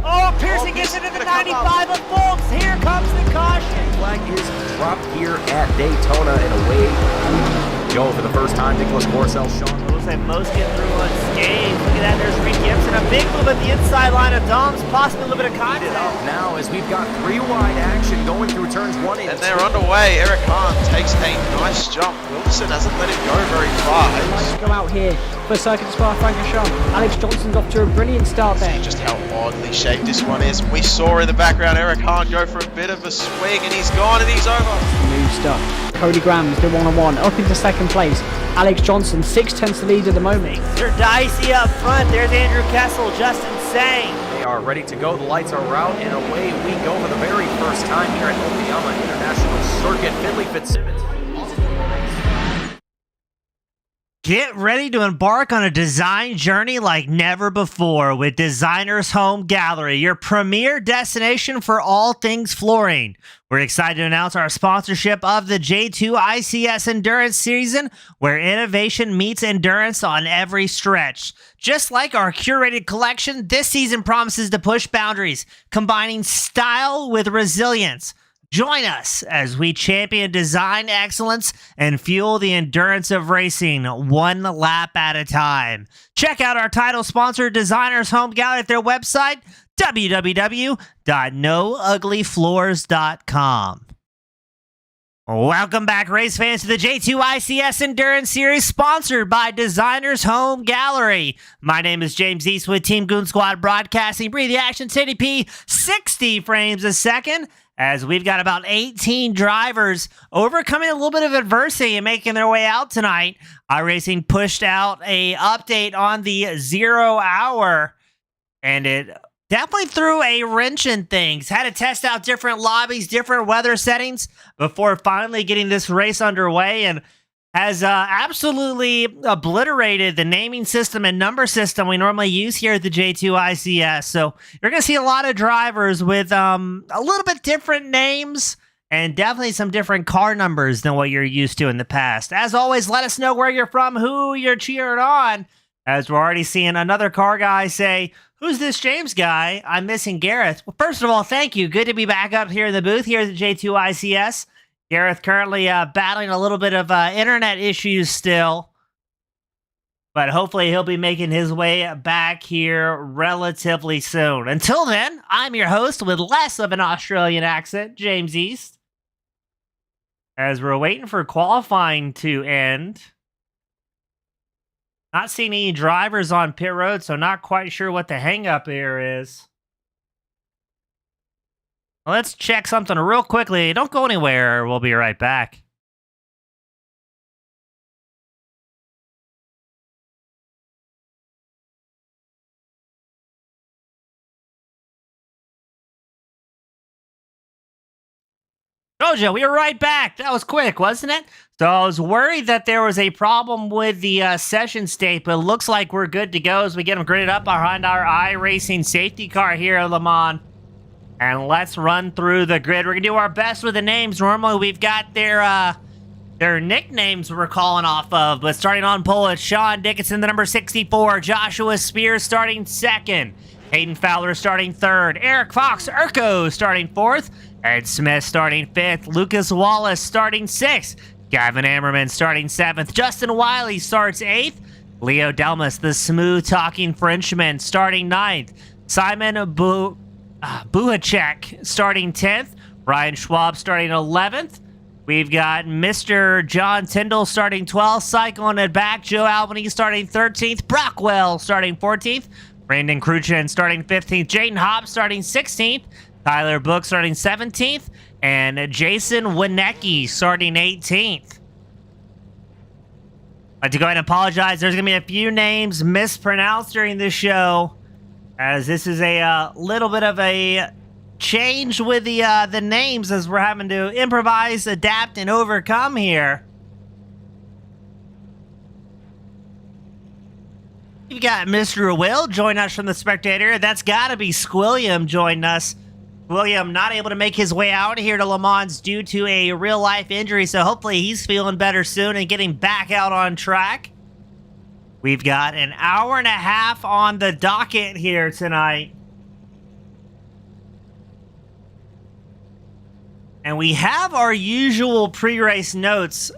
Oh, Pearson gets into the 95 of Folks. Here comes the caution. Flag is dropped here at Daytona, and away we go for the first time. Nicholas Morcel, Sean. Looks like most get through unscathed. Look at that, there's Reed Gibson. A big move at the inside line of Dom's, possibly a little bit of contact. Now, as we've got three wide action going through turns 1 and 2. And they're underway. Eric Hahn takes a nice jump. Wilson hasn't let him go very far. Go out here for Circuit Spa Francorchamps. Alex Johnson's off to a brilliant start there. Just how oddly shaped this one is. We saw in the background Eric Hahn go for a bit of a swing, and he's gone and he's over. Smooth stuff. Cody Graham's the one-on-one up into second place. Alex Johnson 6/10 the lead at the moment. They're dicey up front. There's Andrew Kessel, just insane. They are ready to go. The lights are out, and away we go for the very first time here at Okayama International Circuit. Finley Fitzsimmons. Get ready to embark on a design journey like never before with Designers Home Gallery, your premier destination for all things flooring. We're excited to announce our sponsorship of the J2ICS Endurance Season, where innovation meets endurance on every stretch. Just like our curated collection, this season promises to push boundaries, combining style with resilience. Join us as we champion design excellence and fuel the endurance of racing one lap at a time. Check out our title sponsor, Designers Home Gallery, at their website, www.nouglyfloors.com. Welcome back, race fans, to the J2ICS Endurance Series, sponsored by Designers Home Gallery. My name is James East with Team Goon Squad Broadcasting. Breathe the action, TDP, 60 frames a second. As we've got about 18 drivers overcoming a little bit of adversity and making their way out tonight. iRacing pushed out a update on the 0 hour, and it definitely threw a wrench in things. Had to test out different lobbies, different weather settings before finally getting this race underway, and has absolutely obliterated the naming system and number system we normally use here at the J2ICS. So you're going to see a lot of drivers with a little bit different names and definitely some different car numbers than what you're used to in the past. As always, let us know where you're from, who you're cheering on, as we're already seeing another car guy say, "Who's this James guy? I'm missing Gareth." Well, first of all, thank you. Good to be back up here in the booth here at the J2ICS. Gareth currently battling a little bit of internet issues still, but hopefully he'll be making his way back here relatively soon. Until then, I'm your host with less of an Australian accent, James East. As we're waiting for qualifying to end, not seeing any drivers on pit road, so not quite sure what the hang-up here is. Let's check something real quickly. Don't go anywhere. We'll be right back. Jojo, we were right back. That was quick, wasn't it? So I was worried that there was a problem with the session state, but it looks like we're good to go as we get them gridded up behind our iRacing safety car here at Le Mans. And let's run through the grid. We're going to do our best with the names. Normally, we've got their nicknames we're calling off of. But starting on pole, it's Sean Dickinson, the number 64. Joshua Spears starting second. Hayden Fowler starting third. Eric Fox Urco starting fourth. Ed Smith starting fifth. Lucas Wallace starting sixth. Gavin Ammerman starting seventh. Justin Wiley starts eighth. Leo Delmas, the smooth-talking Frenchman, starting ninth. Simon Buhacek starting 10th. Ryan Schwab starting 11th. We've got Mr. John Tyndall starting 12th. Cycling it back. Joe Albany starting 13th. Brockwell starting 14th. Brandon Cruchin starting 15th. Jaden Hobbs starting 16th. Tyler Book starting 17th. And Jason Winecki starting 18th. I'd like to go ahead and apologize. There's going to be a few names mispronounced during this show, as this is a little bit of a change with the names as we're having to improvise, adapt, and overcome here. You've got Mr. Will join us from the spectator. That's got to be Squilliam joining us. William not able to make his way out here to Le Mans due to a real-life injury, so hopefully he's feeling better soon and getting back out on track. We've got an hour and a half on the docket here tonight. And we have our usual pre-race notes.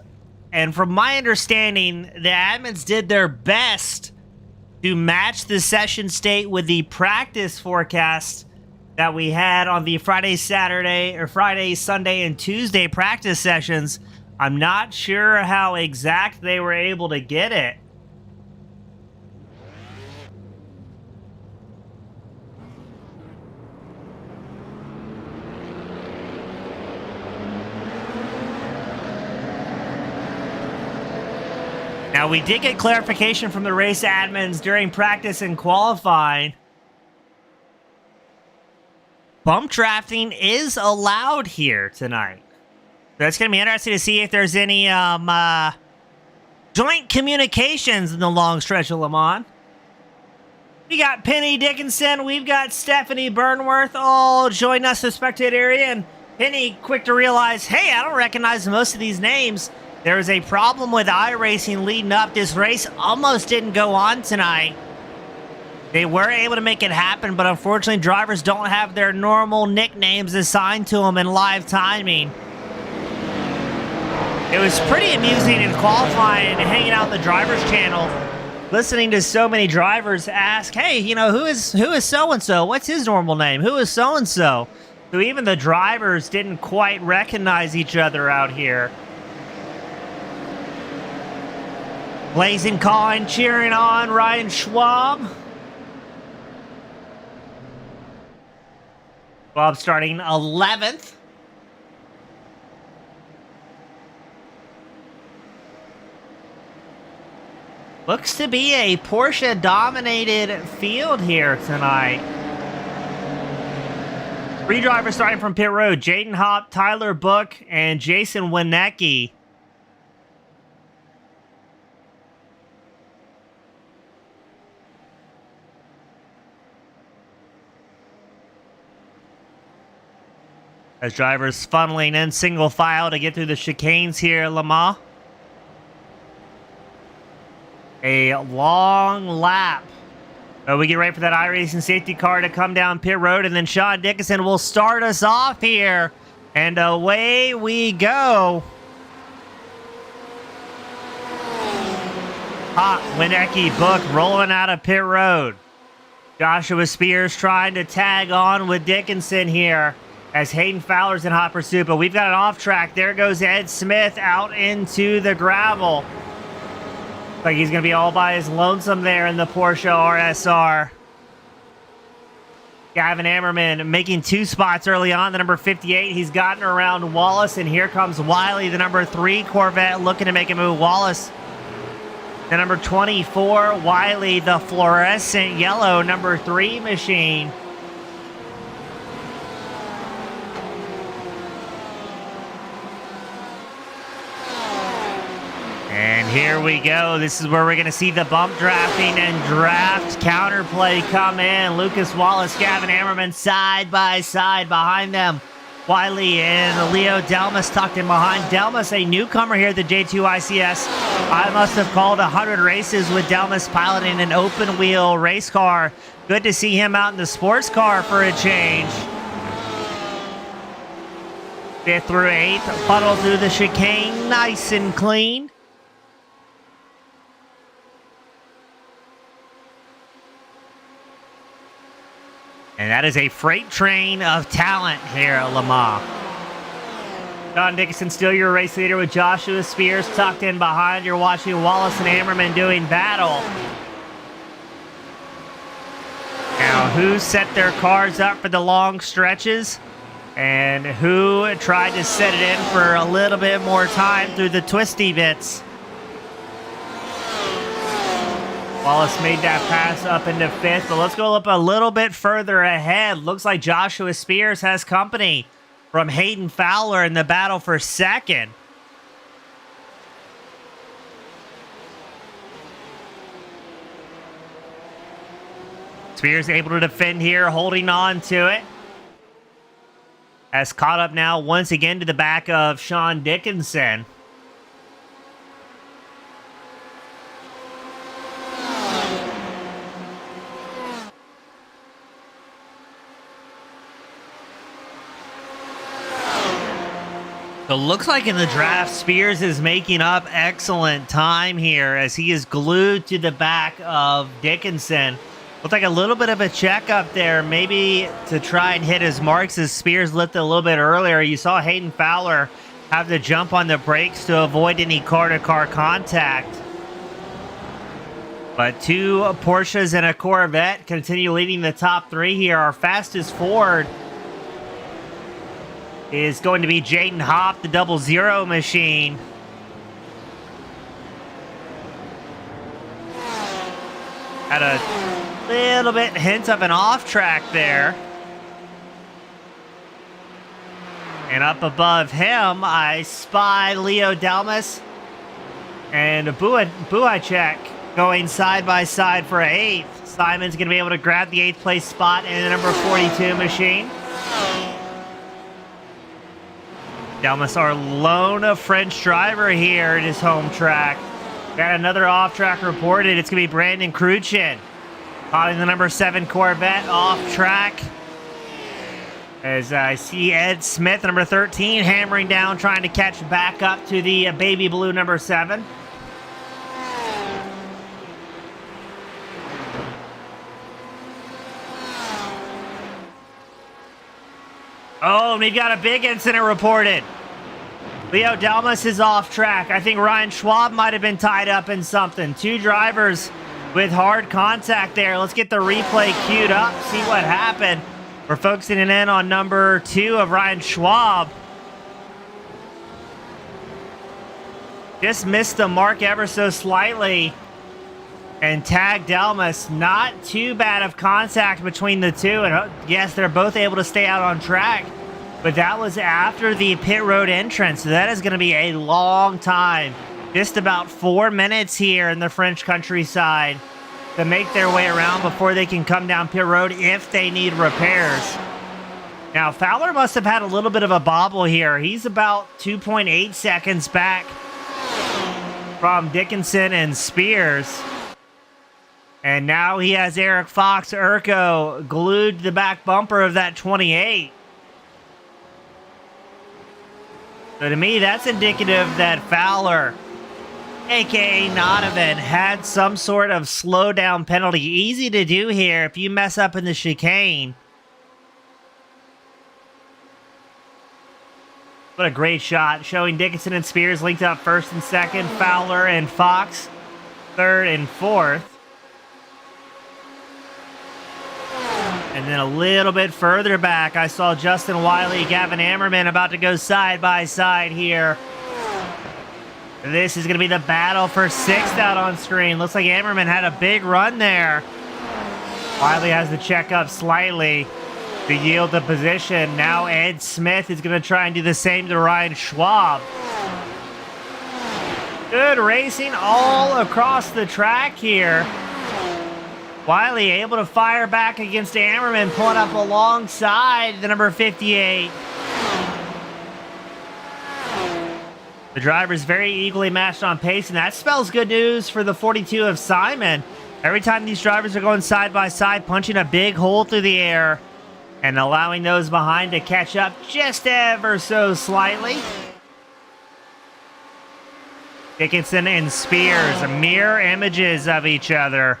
And from my understanding, the admins did their best to match the session state with the practice forecast that we had on the Friday, Sunday, and Tuesday practice sessions. I'm not sure how exact they were able to get it. Now, we did get clarification from the race admins during practice and qualifying. Bump drafting is allowed here tonight. So it's going to be interesting to see if there's any joint communications in the long stretch of Le Mans. We got Penny Dickinson. We've got Stephanie Burnworth all join us in the spectator area. And Penny, quick to realize, hey, I don't recognize most of these names. There was a problem with iRacing leading up. This race almost didn't go on tonight. They were able to make it happen, but unfortunately, drivers don't have their normal nicknames assigned to them in live timing. It was pretty amusing in qualifying and hanging out in the drivers' channel, listening to so many drivers ask, hey, you know, who is so-and-so? What's his normal name? Who is so-and-so? So even the drivers didn't quite recognize each other out here. Blazing Collin cheering on Ryan Schwab. Schwab starting 11th. Looks to be a Porsche-dominated field here tonight. 3 drivers starting from pit road. Jaden Hopp, Tyler Book, and Jason Winecki. As drivers funneling in single file to get through the chicanes here at Le Mans. A long lap. We get ready for that iRacing safety car to come down pit road, and then Sean Dickinson will start us off here. And away we go. Hot Winecki Book rolling out of pit road. Joshua Spears trying to tag on with Dickinson here, as Hayden Fowler's in hot pursuit, but we've got an off track. There goes Ed Smith out into the gravel. Looks like he's going to be all by his lonesome there in the Porsche RSR. Gavin Ammerman making 2 spots early on. The number 58, he's gotten around Wallace, and here comes Wiley, the number 3 Corvette, looking to make a move. Wallace, the number 24, Wiley, the fluorescent yellow number 3 machine. And here we go. This is where we're going to see the bump drafting and draft counterplay come in. Lucas Wallace, Gavin Ammerman side by side behind them. Wiley and Leo Delmas tucked in behind. Delmas, a newcomer here at the J2ICS. I must have called 100 races with Delmas piloting an open wheel race car. Good to see him out in the sports car for a change. 5th through 8th, funnel through the chicane, nice and clean. And that is a freight train of talent here at Le Mans. Sean Dickinson still your race leader with Joshua Spears tucked in behind. You're watching Wallace and Ammerman doing battle. Now, who set their cars up for the long stretches? And who tried to set it in for a little bit more time through the twisty bits? Wallace made that pass up into 5th, but let's go up a little bit further ahead. Looks like Joshua Spears has company from Hayden Fowler in the battle for 2nd. Spears able to defend here, holding on to it. Has caught up now once again to the back of Sean Dickinson. So it looks like in the draft, Spears is making up excellent time here as he is glued to the back of Dickinson. Looked like a little bit of a checkup there, maybe to try and hit his marks as Spears lifted a little bit earlier. You saw Hayden Fowler have to jump on the brakes to avoid any car-to-car contact. But two Porsches and a Corvette continue leading the top three here. Our fastest Ford is going to be Jaden Hopp, the 00 machine. Had a little bit hint of an off track there. And up above him, I spy Leo Delmas and Buacek going side by side for 8th. Simon's going to be able to grab the 8th place spot in the number 42 machine. Delmas, our lone French driver here at his home track. Got another off-track reported. It's going to be Brandon Cruchin. Calling the number 7 Corvette off-track. As I see Ed Smith, number 13, hammering down, trying to catch back up to the baby blue number 7. Oh, and we've got a big incident reported. Leo Delmas is off track. I think Ryan Schwab might have been tied up in something. Two drivers with hard contact there. Let's get the replay queued up, see what happened. We're focusing in on number 2 of Ryan Schwab. Just missed the mark ever so slightly and tagged Delmas. Not too bad of contact between the two. And yes, they're both able to stay out on track. But that was after the pit road entrance. So that is going to be a long time. Just about 4 minutes here in the French countryside to make their way around before they can come down pit road if they need repairs. Now, Fowler must have had a little bit of a bobble here. He's about 2.8 seconds back from Dickinson and Spears. And now he has Eric Fox Urco glued to the back bumper of that 28. So to me, that's indicative that Fowler, a.k.a. Nodovan, had some sort of slowdown penalty. Easy to do here if you mess up in the chicane. What a great shot, showing Dickinson and Spears linked up first and second, Fowler and Fox third and fourth. And then a little bit further back, I saw Justin Wiley, Gavin Ammerman about to go side by side here. This is going to be the battle for 6th out on screen. Looks like Ammerman had a big run there. Wiley has to check up slightly to yield the position. Now Ed Smith is going to try and do the same to Ryan Schwab. Good racing all across the track here. Wiley able to fire back against Ammerman, pulling up alongside the number 58. The driver's very equally matched on pace, and that spells good news for the 42 of Simon. Every time these drivers are going side by side, punching a big hole through the air and allowing those behind to catch up just ever so slightly. Dickinson and Spears, mirror images of each other.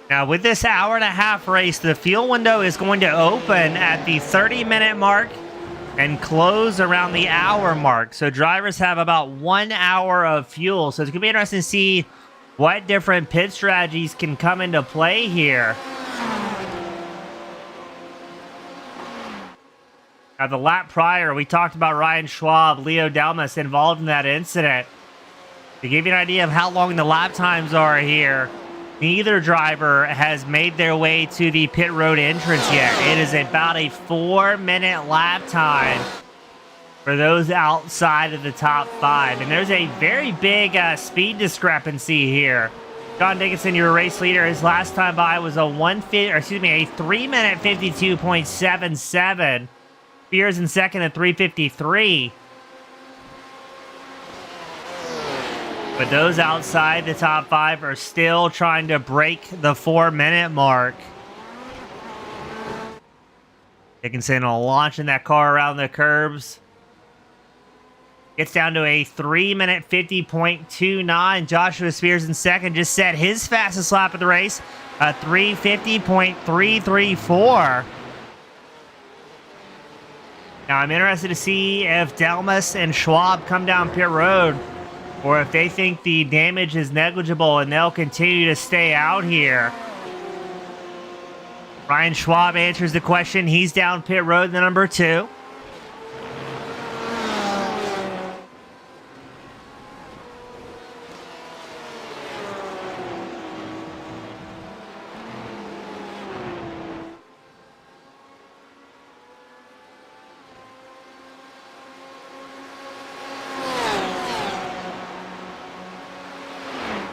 Now, with this hour-and-a-half race, the fuel window is going to open at the 30-minute mark and close around the hour mark. So drivers have about 1 hour of fuel. So it's going to be interesting to see what different pit strategies can come into play here. Now, the lap prior, we talked about Ryan Schwab, Leo Delmas involved in that incident. To give you an idea of how long the lap times are here, neither driver has made their way to the pit road entrance yet. It is about a 4-minute lap time for those outside of the top 5. And there's a very big speed discrepancy here. John Dickinson, your race leader, his last time by was a 3-minute 52.77. Spears in second at 3:53. But those outside the top 5 are still trying to break the 4-minute mark. Dickinson launching that car around the curbs. Gets down to a 3-minute 50.29. Joshua Spears in second just set his fastest lap of the race, a 350.334. Now I'm interested to see if Delmas and Schwab come down pit road, or if they think the damage is negligible and they'll continue to stay out here. Ryan Schwab answers the question. He's down pit road, the number 2.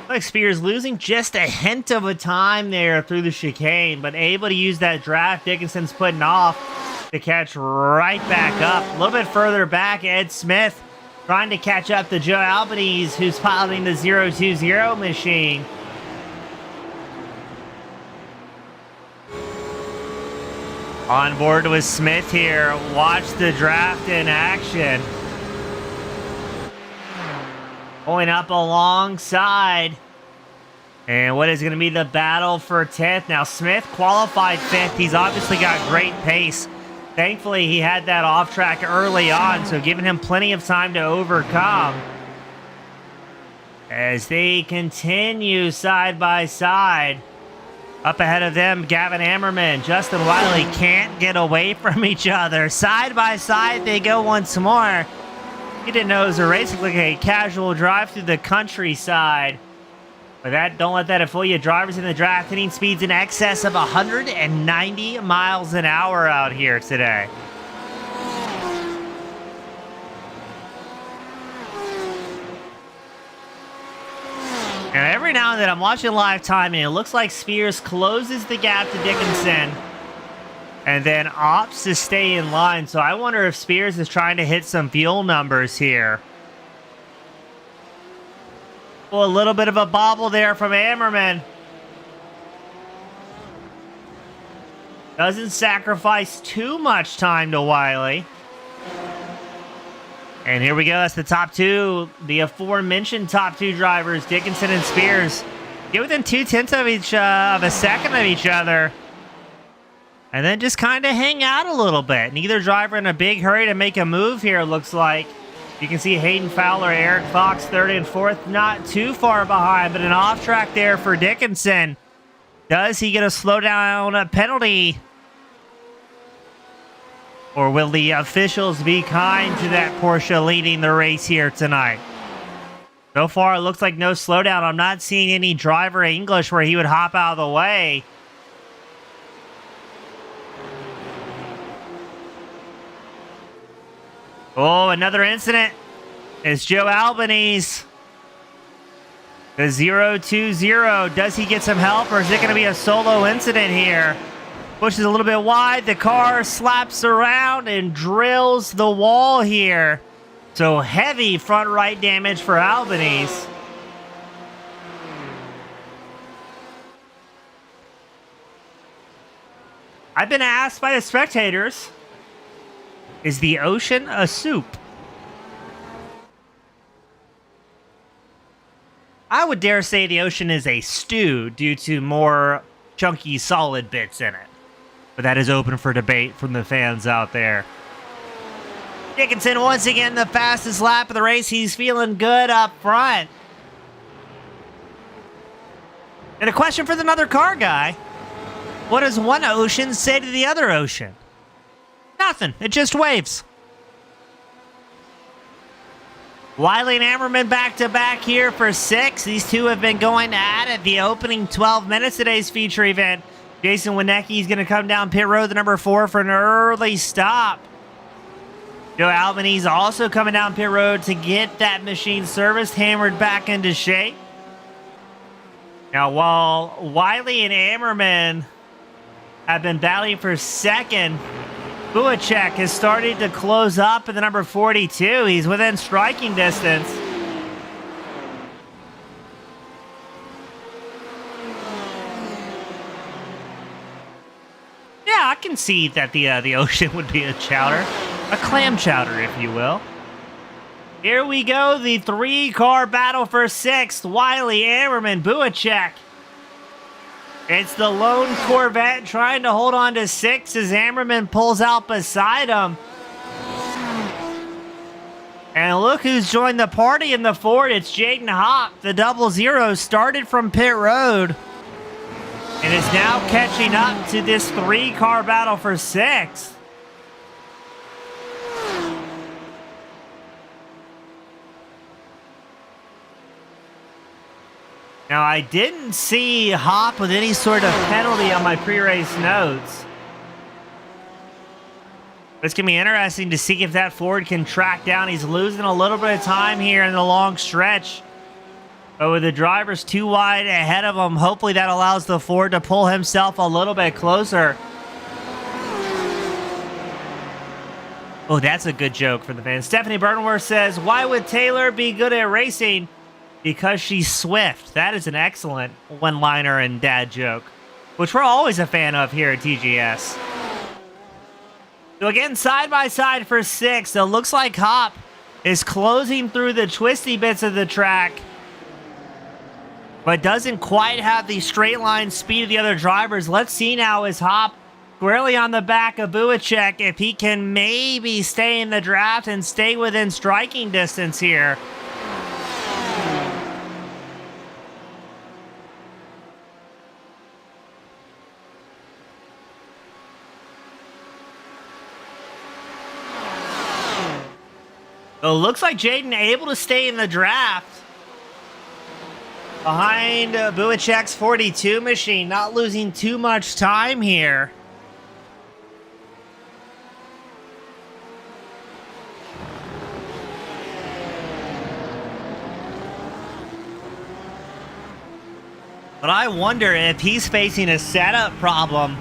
Like Spears losing just a hint of a time there through the chicane, but able to use that draft Dickinson's putting off to catch right back up. A little bit further back, Ed Smith trying to catch up to Joe Albanese, who's piloting the 020 machine. On board with Smith here. Watch the draft in action. Going up alongside. And what is going to be the battle for 10th? Now, Smith qualified 5th. He's obviously got great pace. Thankfully, he had that off track early on, so giving him plenty of time to overcome. As they continue side by side. Up ahead of them, Gavin Ammerman, Justin Wiley can't get away from each other. Side by side, they go once more. You didn't know it was a race. It looked like a casual drive through the countryside. But don't let that fool you. Drivers in the draft hitting speeds in excess of 190 miles an hour out here today. And every now and then I'm watching live time, and it looks like Spears closes the gap to Dickinson and then opts to stay in line. So I wonder if Spears is trying to hit some fuel numbers here. Well, a little bit of a bobble there from Ammerman. Doesn't sacrifice too much time to Wiley. And here we go. That's the top 2. The aforementioned top 2 drivers, Dickinson and Spears, get within 0.2 of a second of each other. And then just kind of hang out a little bit. Neither driver in a big hurry to make a move here, it looks like. You can see Hayden Fowler, Eric Fox, 3rd and 4th, not too far behind, but an off track there for Dickinson. Does he get a slowdown penalty? Or will the officials be kind to that Porsche leading the race here tonight? So far, it looks like no slowdown. I'm not seeing any driver English where he would hop out of the way. Oh, another incident. It's Joe Albanese. The 020. Does he get some help, or is it going to be a solo incident here? Pushes a little bit wide. The car slaps around and drills the wall here. So heavy front right damage for Albanese. I've been asked by the spectators, is the ocean a soup? I would dare say the ocean is a stew due to more chunky solid bits in it. But that is open for debate from the fans out there. Dickinson once again the fastest lap of the race. He's feeling good up front. And a question for the another car guy. What does one ocean say to the other ocean? Nothing. It just waves. Wiley and Ammerman back-to-back here for 6. These two have been going at it the opening 12 minutes of today's feature event. Jason Winecki is going to come down pit road, the number 4, for an early stop. Joe Albanese also coming down pit road to get that machine serviced, hammered back into shape. Now, while Wiley and Ammerman have been battling for second, Buacek has started to close up in the number 42. He's within striking distance. didn't see that the ocean would be a chowder. A clam chowder, if you will. Here we go, the 3-car battle for 6th. Wiley, Ammerman, Buacek. It's the lone Corvette trying to hold on to 6 as Ammerman pulls out beside him. And look who's joined the party in the Ford. It's Jaden Hopp. The 00 started from pit road and is now catching up to this 3-car battle for 6th. Now, I didn't see Hopp with any sort of penalty on my pre-race notes. It's going to be interesting to see if that Ford can track down. He's losing a little bit of time here in the long stretch. But with the drivers too wide ahead of him, hopefully that allows the Ford to pull himself a little bit closer. Oh, that's a good joke for the fans. Stephanie Burnworth says, why would Taylor be good at racing? Because she's swift. That is an excellent one-liner and dad joke, which we're always a fan of here at TGS. So again, side by side for 6th. It looks like Hopp is closing through the twisty bits of the track, but doesn't quite have the straight line speed of the other drivers. Let's see now as Hopp squarely on the back of Buacek if he can maybe stay in the draft and stay within striking distance here. So it looks like Jaden able to stay in the draft behind Buacek's 42 machine, not losing too much time here. But I wonder if he's facing a setup problem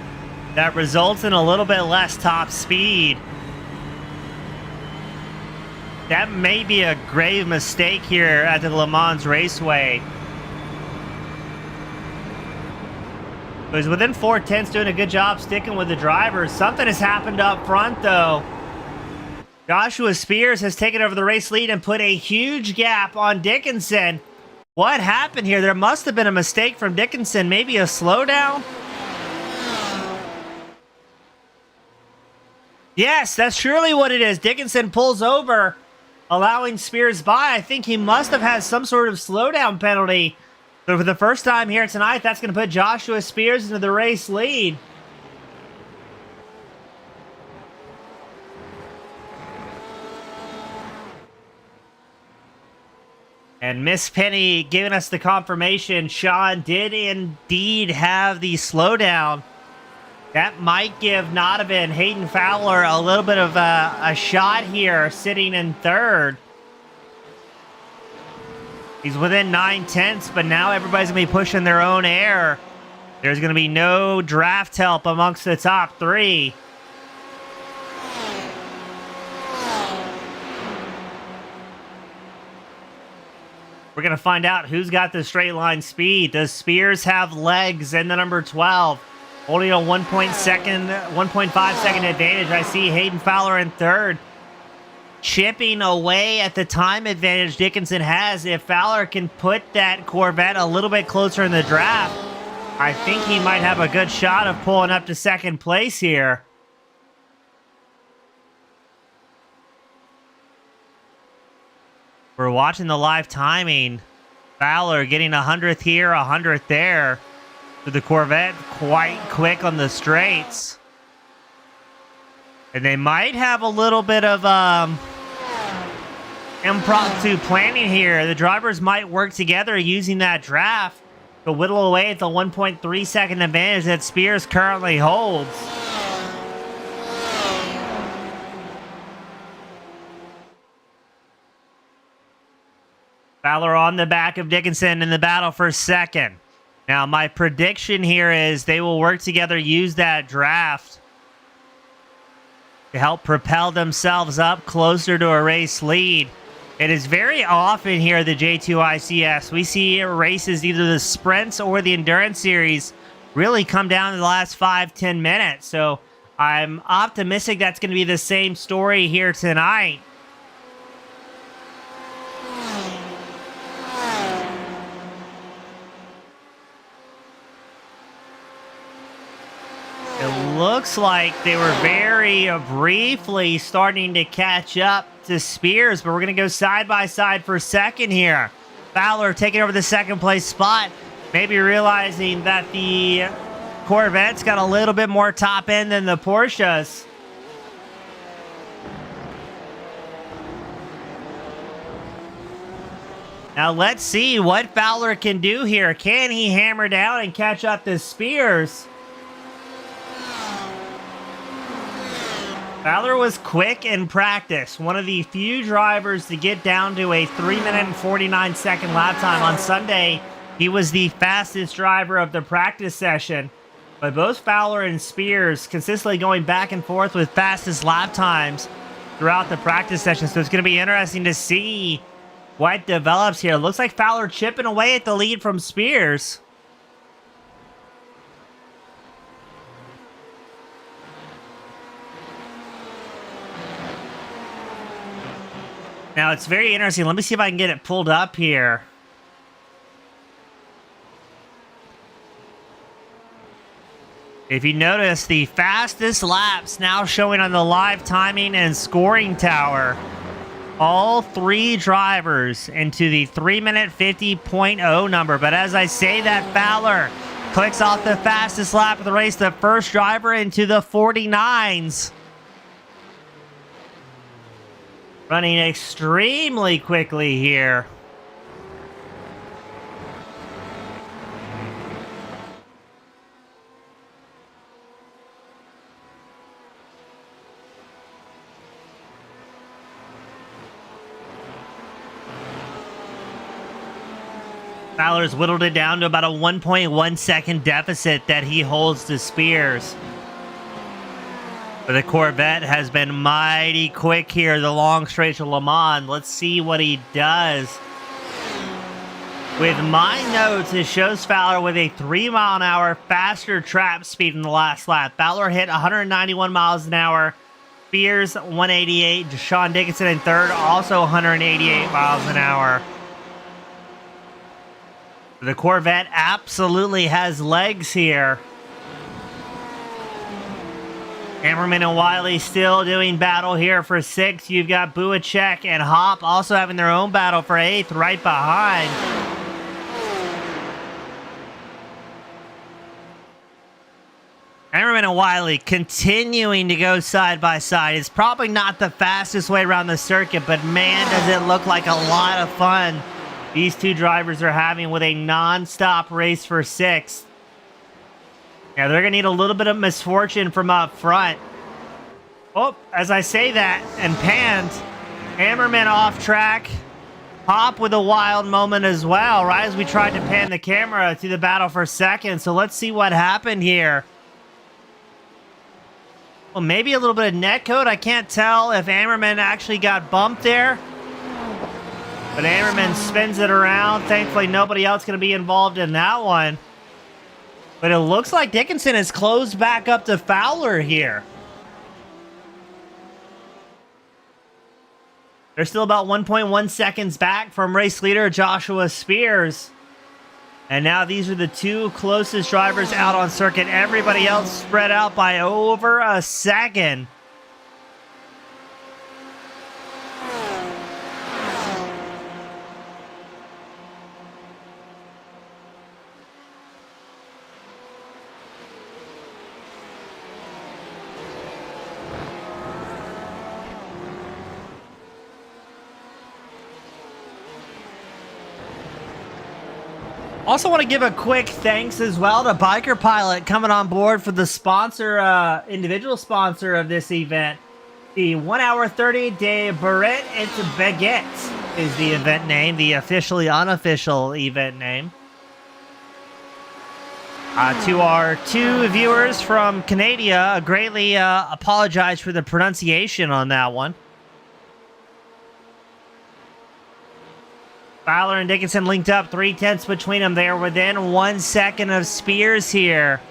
that results in a little bit less top speed. That may be a grave mistake here at the Lemans Raceway. But he's within 4/10, doing a good job sticking with the drivers. Something has happened up front, though. Joshua Spears has taken over the race lead and put a huge gap on Dickinson. What happened here? There must have been a mistake from Dickinson. Maybe a slowdown? Yes, that's surely what it is. Dickinson pulls over, allowing Spears by. I think he must have had some sort of slowdown penalty. So for the first time here tonight, that's going to put Joshua Spears into the race lead. And Miss Penny giving us the confirmation. Sean did indeed have the slowdown. That might give Nodovan, Hayden Fowler, a little bit of a shot here, sitting in 3rd. He's within 9/10, but now everybody's going to be pushing their own air. There's going to be no draft help amongst the top 3. We're going to find out who's got the straight line speed. Does Spears have legs in the number 12? Only a 1.5 second advantage. I see Hayden Fowler in 3rd. Chipping away at the time advantage Dickinson has. If Fowler can put that Corvette a little bit closer in the draft, I think he might have a good shot of pulling up to 2nd place here. We're watching the live timing. Fowler getting 100th here, 100th there. So the Corvette quite quick on the straights. And they might have a little bit of impromptu planning here. The drivers might work together using that draft to whittle away at the 1.3 second advantage that Spears currently holds. Fowler on the back of Dickinson in the battle for 2nd. Now, my prediction here is they will work together, use that draft to help propel themselves up closer to a race lead. It is very often here at the J2ICS, we see races, either the sprints or the endurance series, really come down to the last 5-10 minutes. So I'm optimistic that's going to be the same story here tonight. It looks like they were very briefly starting to catch up to Spears, but we're going to go side by side for second here. Fowler taking over the second place spot, maybe realizing that the Corvette's got a little bit more top end than the Porsches. Now let's see what Fowler can do here. Can he hammer down and catch up to Spears? Fowler was quick in practice. One of the few drivers to get down to a 3-minute and 49-second lap time. On Sunday, he was the fastest driver of the practice session. But both Fowler and Spears consistently going back and forth with fastest lap times throughout the practice session. So it's going to be interesting to see what develops here. Looks like Fowler chipping away at the lead from Spears. Now, it's very interesting. Let me see if I can get it pulled up here. If you notice, the fastest laps now showing on the live timing and scoring tower. All three drivers into the 3-minute 50.0 number. But as I say that, Fowler clicks off the fastest lap of the race. The first driver into the 49s. Running extremely quickly here. Fowler's whittled it down to about a 1.1 second deficit that he holds to Spears. But the Corvette has been mighty quick here, the long straight to Lemans. Let's see what he does. With my notes, it shows Fowler with a 3-mile-an-hour faster trap speed in the last lap. Fowler hit 191 miles an hour. Spears 188. Deshaun Dickinson in third, also 188 miles an hour. The Corvette absolutely has legs here. Hammerman and Wiley still doing battle here for 6th. You've got Buacek and Hop also having their own battle for 8th right behind. Hammerman and Wiley continuing to go side by side. It's probably not the fastest way around the circuit, but man, does it look like a lot of fun these two drivers are having with a non-stop race for 6th. Yeah, they're going to need a little bit of misfortune from up front. Oh, as I say that, and panned. Hammerman off track. Hop with a wild moment as well, right as we tried to pan the camera to the battle for 2nd. So let's see what happened here. Well, maybe a little bit of netcode. I can't tell if Hammerman actually got bumped there. But Hammerman spins it around. Thankfully, nobody else going to be involved in that one. But it looks like Dickinson has closed back up to Fowler here. They're still about 1.1 seconds back from race leader Joshua Spears. And now these are the two closest drivers out on circuit. Everybody else spread out by over a second. Also want to give a quick thanks as well to Biker Pilot coming on board for the sponsor, individual sponsor of this event. The 1 hour 30 de Barrette et Baguette is the event name, the officially unofficial event name. To our two viewers from Canada, I greatly apologize for the pronunciation on that one. Fowler and Dickinson linked up, 3/10 between them. They are within 1 second of Spears here.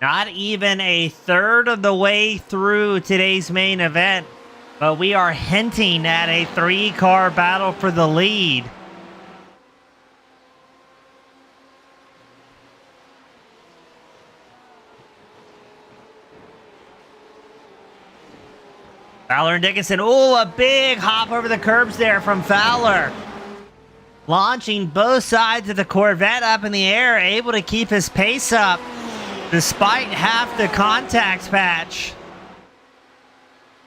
Not even a third of the way through today's main event, but we are hinting at a 3-car battle for the lead. Fowler and Dickinson. Oh, a big hop over the curbs there from Fowler. Launching both sides of the Corvette up in the air, able to keep his pace up despite half the contacts patch.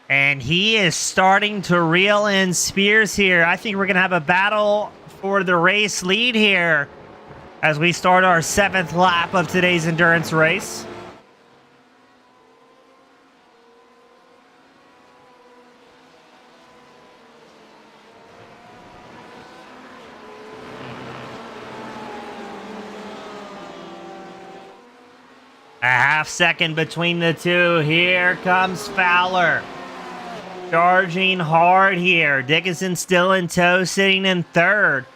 And he is starting to reel in Spears here. I think we're going to have a battle for the race lead here as we start our 7th lap of today's endurance race. A half second between the two. Here comes Fowler. Charging hard here. Dickinson still in tow, sitting in 3rd.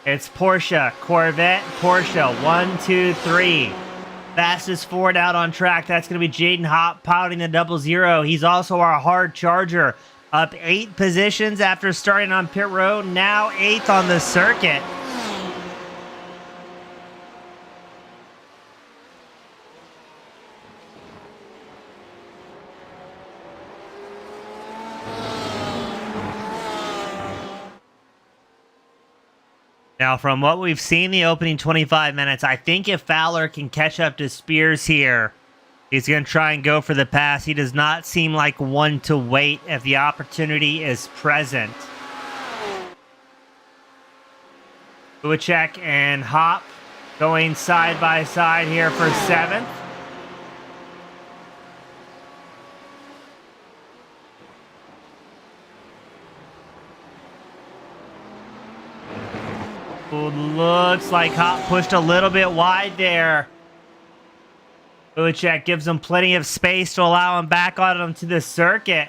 It's Porsche, Corvette, Porsche. 1, 2, 3. Fastest Ford out on track. That's going to be Jaden Hopp piloting the 00. He's also our hard charger. Up 8 positions after starting on pit road. Now 8th on the circuit. Now, from what we've seen the opening 25 minutes, I think if Fowler can catch up to Spears here, he's going to try and go for the pass. He does not seem like one to wait if the opportunity is present. Buicek and Hop going side by side here for 7th. Looks like Hop pushed a little bit wide there. Buicek gives him plenty of space to allow him back on him to the circuit.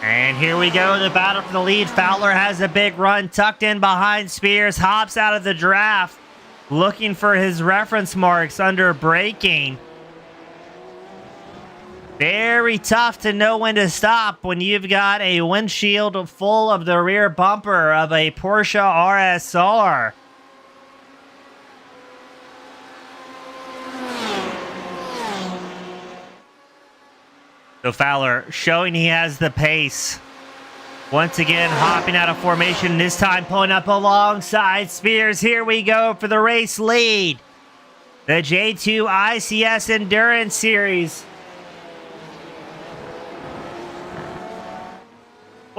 And here we go, the battle for the lead. Fowler has a big run tucked in behind Spears. Hops out of the draft, looking for his reference marks under braking. Very tough to know when to stop when you've got a windshield full of the rear bumper of a Porsche RSR. So Fowler showing he has the pace. Once again, hopping out of formation, this time pulling up alongside Spears. Here we go for the race lead. The J2ICS Endurance Series.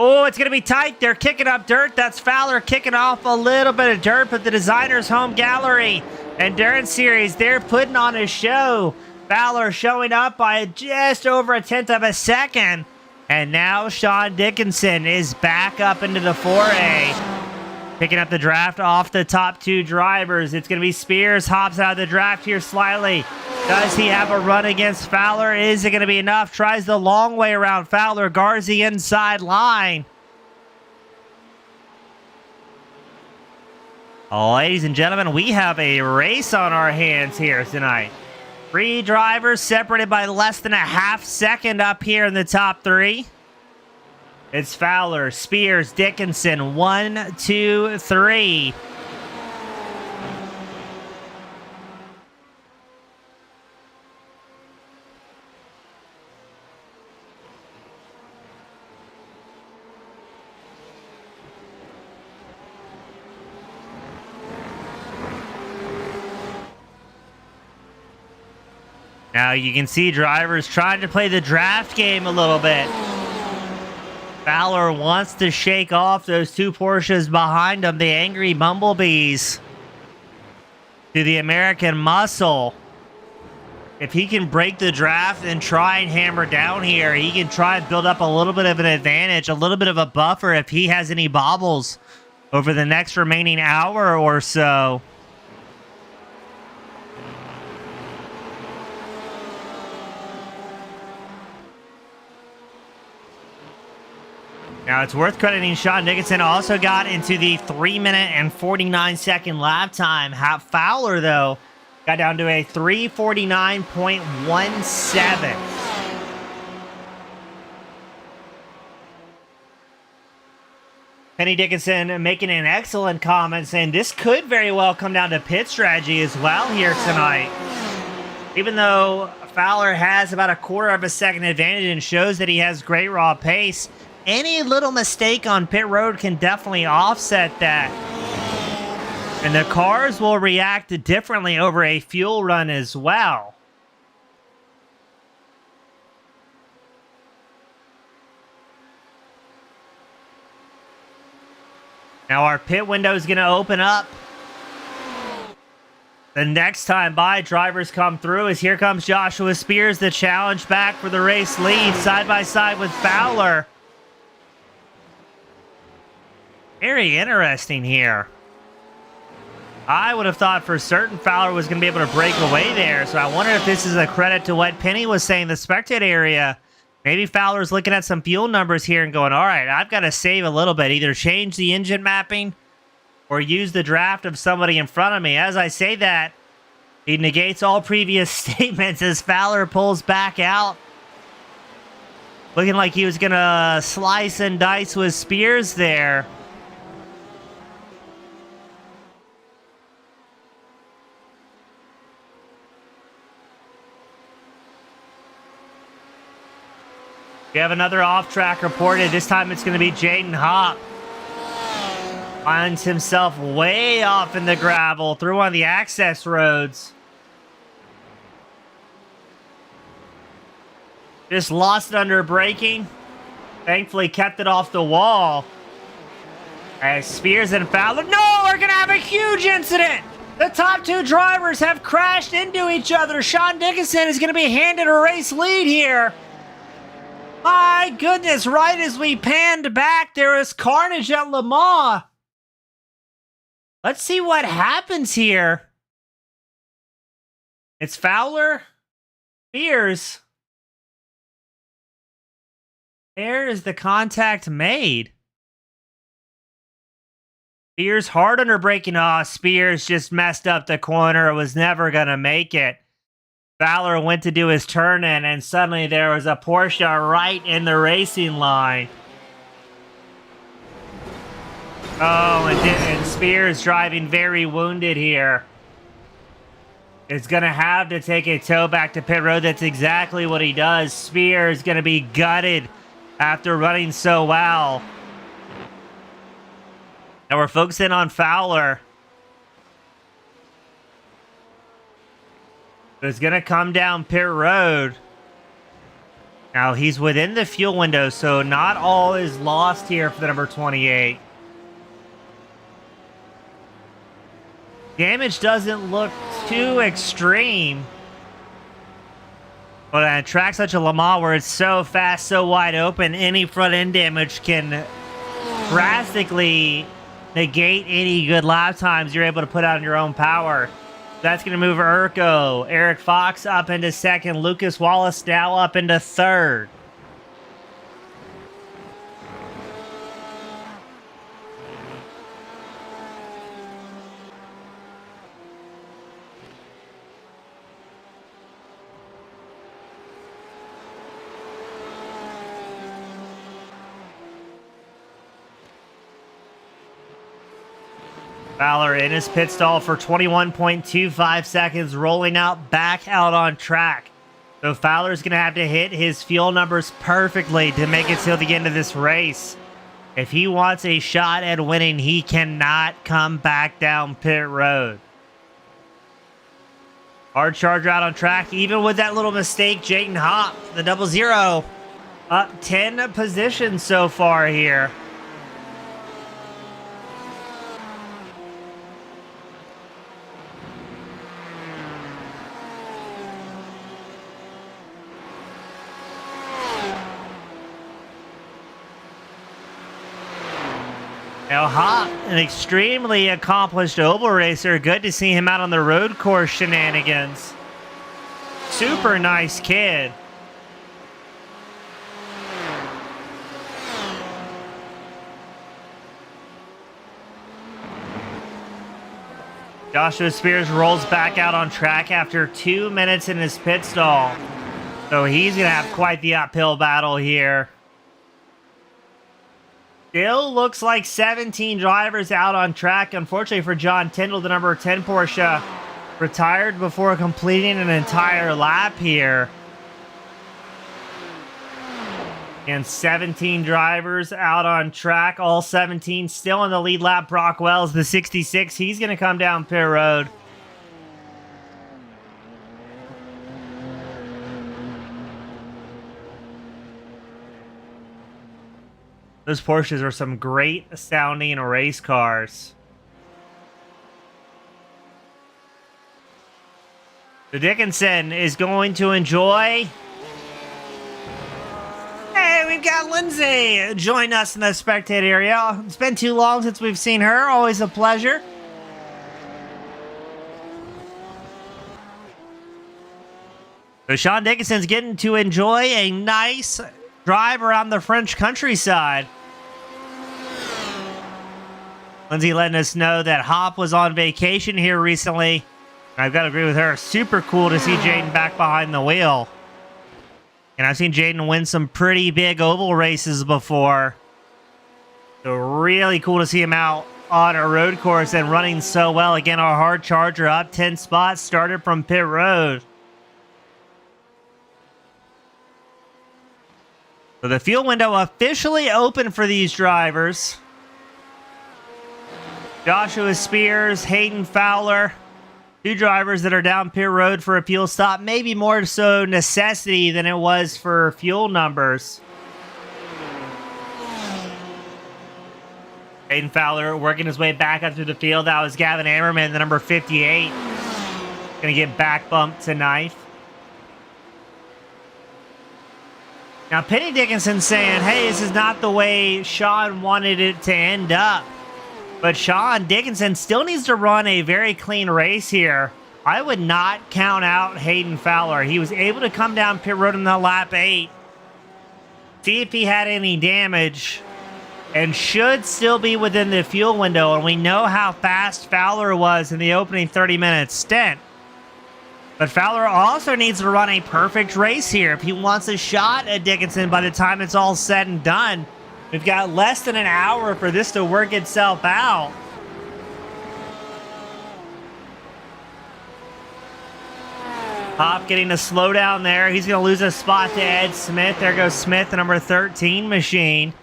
Oh, it's going to be tight. They're kicking up dirt. That's Fowler kicking off a little bit of dirt, but the Designers Home Gallery Endurance Series, they're putting on a show. Fowler showing up by just over 1/10 of a second. And now Sean Dickinson is back up into the 4A. Picking up the draft off the top 2 drivers. It's going to be Spears. Hops out of the draft here slightly. Does he have a run against Fowler? Is it going to be enough? Tries the long way around Fowler. Guards the inside line. Ladies and gentlemen, we have a race on our hands here tonight. 3 drivers separated by less than a half second up here in the top 3. It's Fowler, Spears, Dickinson. 1, 2, 3. Now you can see drivers trying to play the draft game a little bit. Fowler wants to shake off those 2 Porsches behind him, the angry bumblebees, to the American muscle. If he can break the draft and try and hammer down here, he can try and build up a little bit of an advantage, a little bit of a buffer if he has any bobbles over the next remaining hour or so. Now, it's worth crediting Sean Dickinson also got into the 3-minute and 49-second lap time. Fowler, though, Got down to a 349.17. Penny Dickinson making an excellent comment saying this could very well come down to pit strategy as well here tonight. Even though Fowler has about a quarter of a second advantage and shows that he has great raw pace, any little mistake on pit road can definitely offset that. And the cars will react differently over a fuel run as well. Now our pit window is going to open up. The next time by, drivers come through as here comes Joshua Spears, the challenge back for the race lead, side by side with Fowler. Very interesting here. I would have thought for certain Fowler was going to be able to break away there, so I wonder if this is a credit to what Penny was saying in the spectator area. Maybe Fowler's looking at some fuel numbers here and going, all right, I've got to save a little bit. Either change the engine mapping or use the draft of somebody in front of me. As I say that, he negates all previous statements as Fowler pulls back out. Looking like he was going to slice and dice with Spears there. We have another off-track reported. This time it's going to be Jaden Hopp. Finds himself way off in the gravel through one of the access roads. Just lost it under braking. Thankfully kept it off the wall. As Spears and Fowler, no, we're going to have a huge incident. The top two drivers have crashed into each other. Sean Dickinson is going to be handed a race lead here. My goodness, right as we panned back, there was carnage at Lemans. Let's see what happens here. It's Fowler, Spears. Where is the contact made? Spears hard under braking. Oh, Spears just messed up the corner. It was never going to make it. Fowler went to do his turn in, and suddenly there was a Porsche right in the racing line. Oh, and Spears driving very wounded here. Is going to have to take a tow back to pit road. That's exactly what he does. Spears going to be gutted after running so well. Now we're focusing on Fowler. It's going to come down pit road. Now, he's within the fuel window, so not all is lost here for the number 28. Damage doesn't look too extreme. But on a track such as Le Mans, where it's so fast, so wide open, any front end damage can drastically negate any good lap times you're able to put out on your own power. That's going to move Urko. Eric Fox up into second. Lucas Wallace now up into third. Fowler in his pit stall for 21.25 seconds, rolling out back out on track. So Fowler's going to have to hit his fuel numbers perfectly to make it till the end of this race. If he wants a shot at winning, he cannot come back down pit road. Hard charger out on track. Even with that little mistake, Jaden Hopp, the 00, up 10 positions so far here. Now Hopp, an extremely accomplished oval racer. Good to see him out on the road course shenanigans. Super nice kid. Joshua Spears rolls back out on track after 2 minutes in his pit stall. So he's going to have quite the uphill battle here. Still looks like 17 drivers out on track. Unfortunately for John Tyndall, the number 10 Porsche retired before completing an entire lap here. And 17 drivers out on track. All 17 still in the lead lap. Brock Wells, the 66. He's going to come down pit road. Those Porsches are some great sounding race cars. So Dickinson is going to enjoy. Hey, we've got Lindsay join us in the spectator area. It's been too long since we've seen her. Always a pleasure. So Sean Dickinson's getting to enjoy a nice drive around the French countryside. Lindsay letting us know that Hop was on vacation here recently. I've got to agree with her. Super cool to see Jaden back behind the wheel. And I've seen Jaden win some pretty big oval races before. So really cool to see him out on a road course and running so well. Again, our hard charger up 10 spots, started from pit road. So the fuel window officially open for these drivers. Joshua Spears, Hayden Fowler, two drivers that are down pit road for a fuel stop. Maybe more so necessity than it was for fuel numbers. Hayden Fowler working his way back up through the field. That was Gavin Ammerman, the number 58. Going to get back bumped to ninth. Now, Penny Dickinson saying, hey, this is not the way Sean wanted it to end up. But Sean Dickinson still needs to run a very clean race here. I would not count out Hayden Fowler. He was able to come down pit road in the lap 8. See if he had any damage. And should still be within the fuel window. And we know how fast Fowler was in the opening 30-minute stint. But Fowler also needs to run a perfect race here if he wants a shot at Dickinson by the time it's all said and done. We've got less than an hour for this to work itself out. Hop getting a slowdown there. He's going to lose a spot to Ed Smith. There goes Smith, the number 13 machine.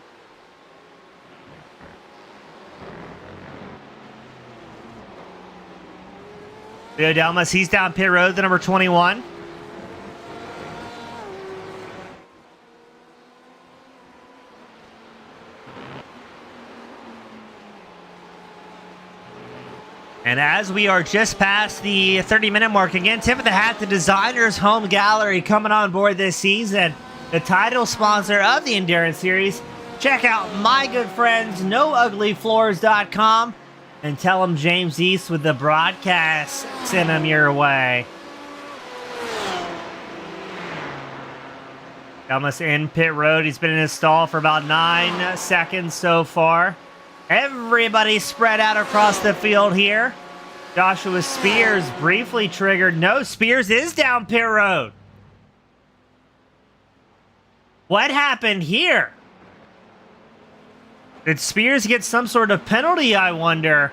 Leo Delmas, he's down pit road, the number 21. And as we are just past the 30-minute mark, again, tip of the hat to Designers Home Gallery coming on board this season, the title sponsor of the Endurance Series. Check out my good friends, NoUglyFloors.com, and tell them James East with the broadcast sent them your way. Almost in pit road. He's been in his stall for about 9 seconds so far. Everybody spread out across the field here. Joshua Spears briefly triggered. No, Spears is down pit road. What happened here? Did Spears get some sort of penalty, I wonder?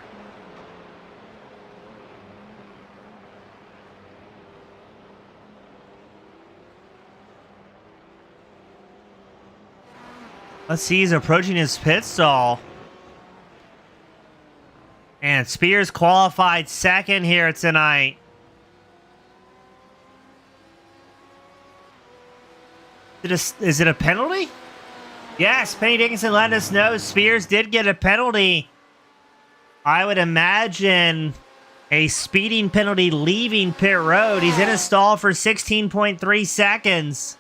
Let's see, he's approaching his pit stall. And Spears qualified second here tonight. Is it a penalty? Yes, Penny Dickinson let us know Spears did get a penalty. I would imagine a speeding penalty leaving pit road. He's in a stall for 16.3 seconds.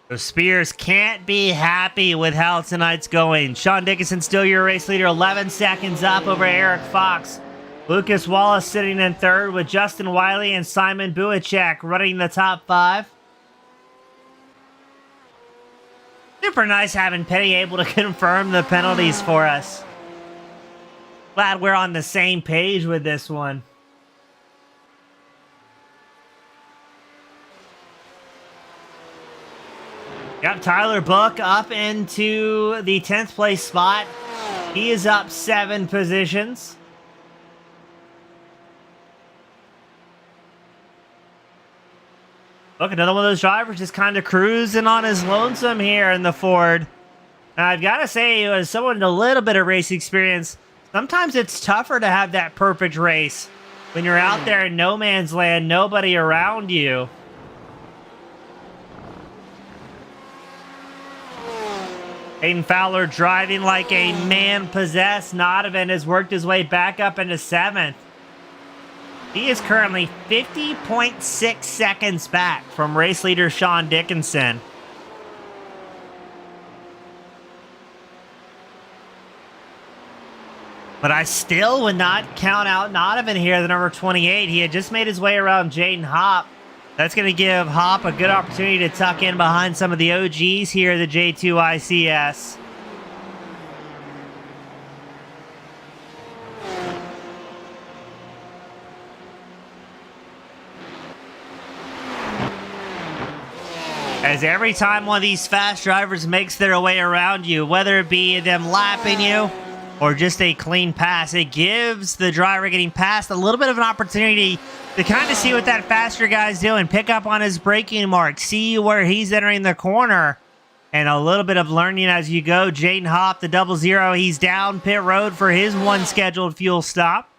So Spears can't be happy with how tonight's going. Sean Dickinson still your race leader, 11 seconds up over Eric Fox. Lucas Wallace sitting in third with Justin Wiley and Simon Buacek running the top 5. Super nice having Petty able to confirm the penalties for us. Glad we're on the same page with this one. Yep, Tyler Book up into the 10th place spot. He is up 7 positions. Look, another one of those drivers just kind of cruising on his lonesome here in the Ford. Now, I've got to say, as someone with a little bit of race experience, sometimes it's tougher to have that perfect race when you're out there in no man's land, nobody around you. Hayden Fowler driving like a man possessed. Nodovan has worked his way back up into 7th. He is currently 50.6 seconds back from race leader Sean Dickinson. But I still would not count out Nodovan here, the number 28. He had just made his way around Jaden Hopp. That's going to give Hopp a good opportunity to tuck in behind some of the OGs here, the J2ICS. As every time one of these fast drivers makes their way around you, whether it be them lapping you or just a clean pass, it gives the driver getting past a little bit of an opportunity to kind of see what that faster guy's doing, pick up on his braking mark, see where he's entering the corner, and a little bit of learning as you go. Jaden Hopp, the 00, he's down pit road for his one scheduled fuel stop.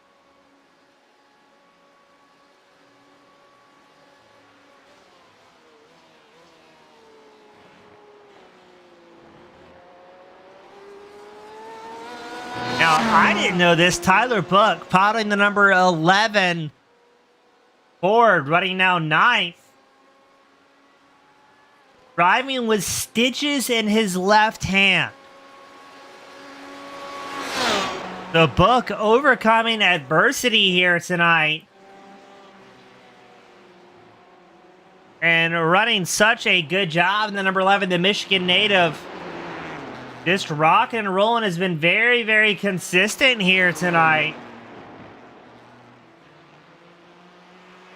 Now, I didn't know this. Tyler Book, piloting the number 11 Ford, running now 9th. Driving with stitches in his left hand. The Book overcoming adversity here tonight. And running such a good job in the number 11, the Michigan native. Just rocking and rolling, has been very, very consistent here tonight.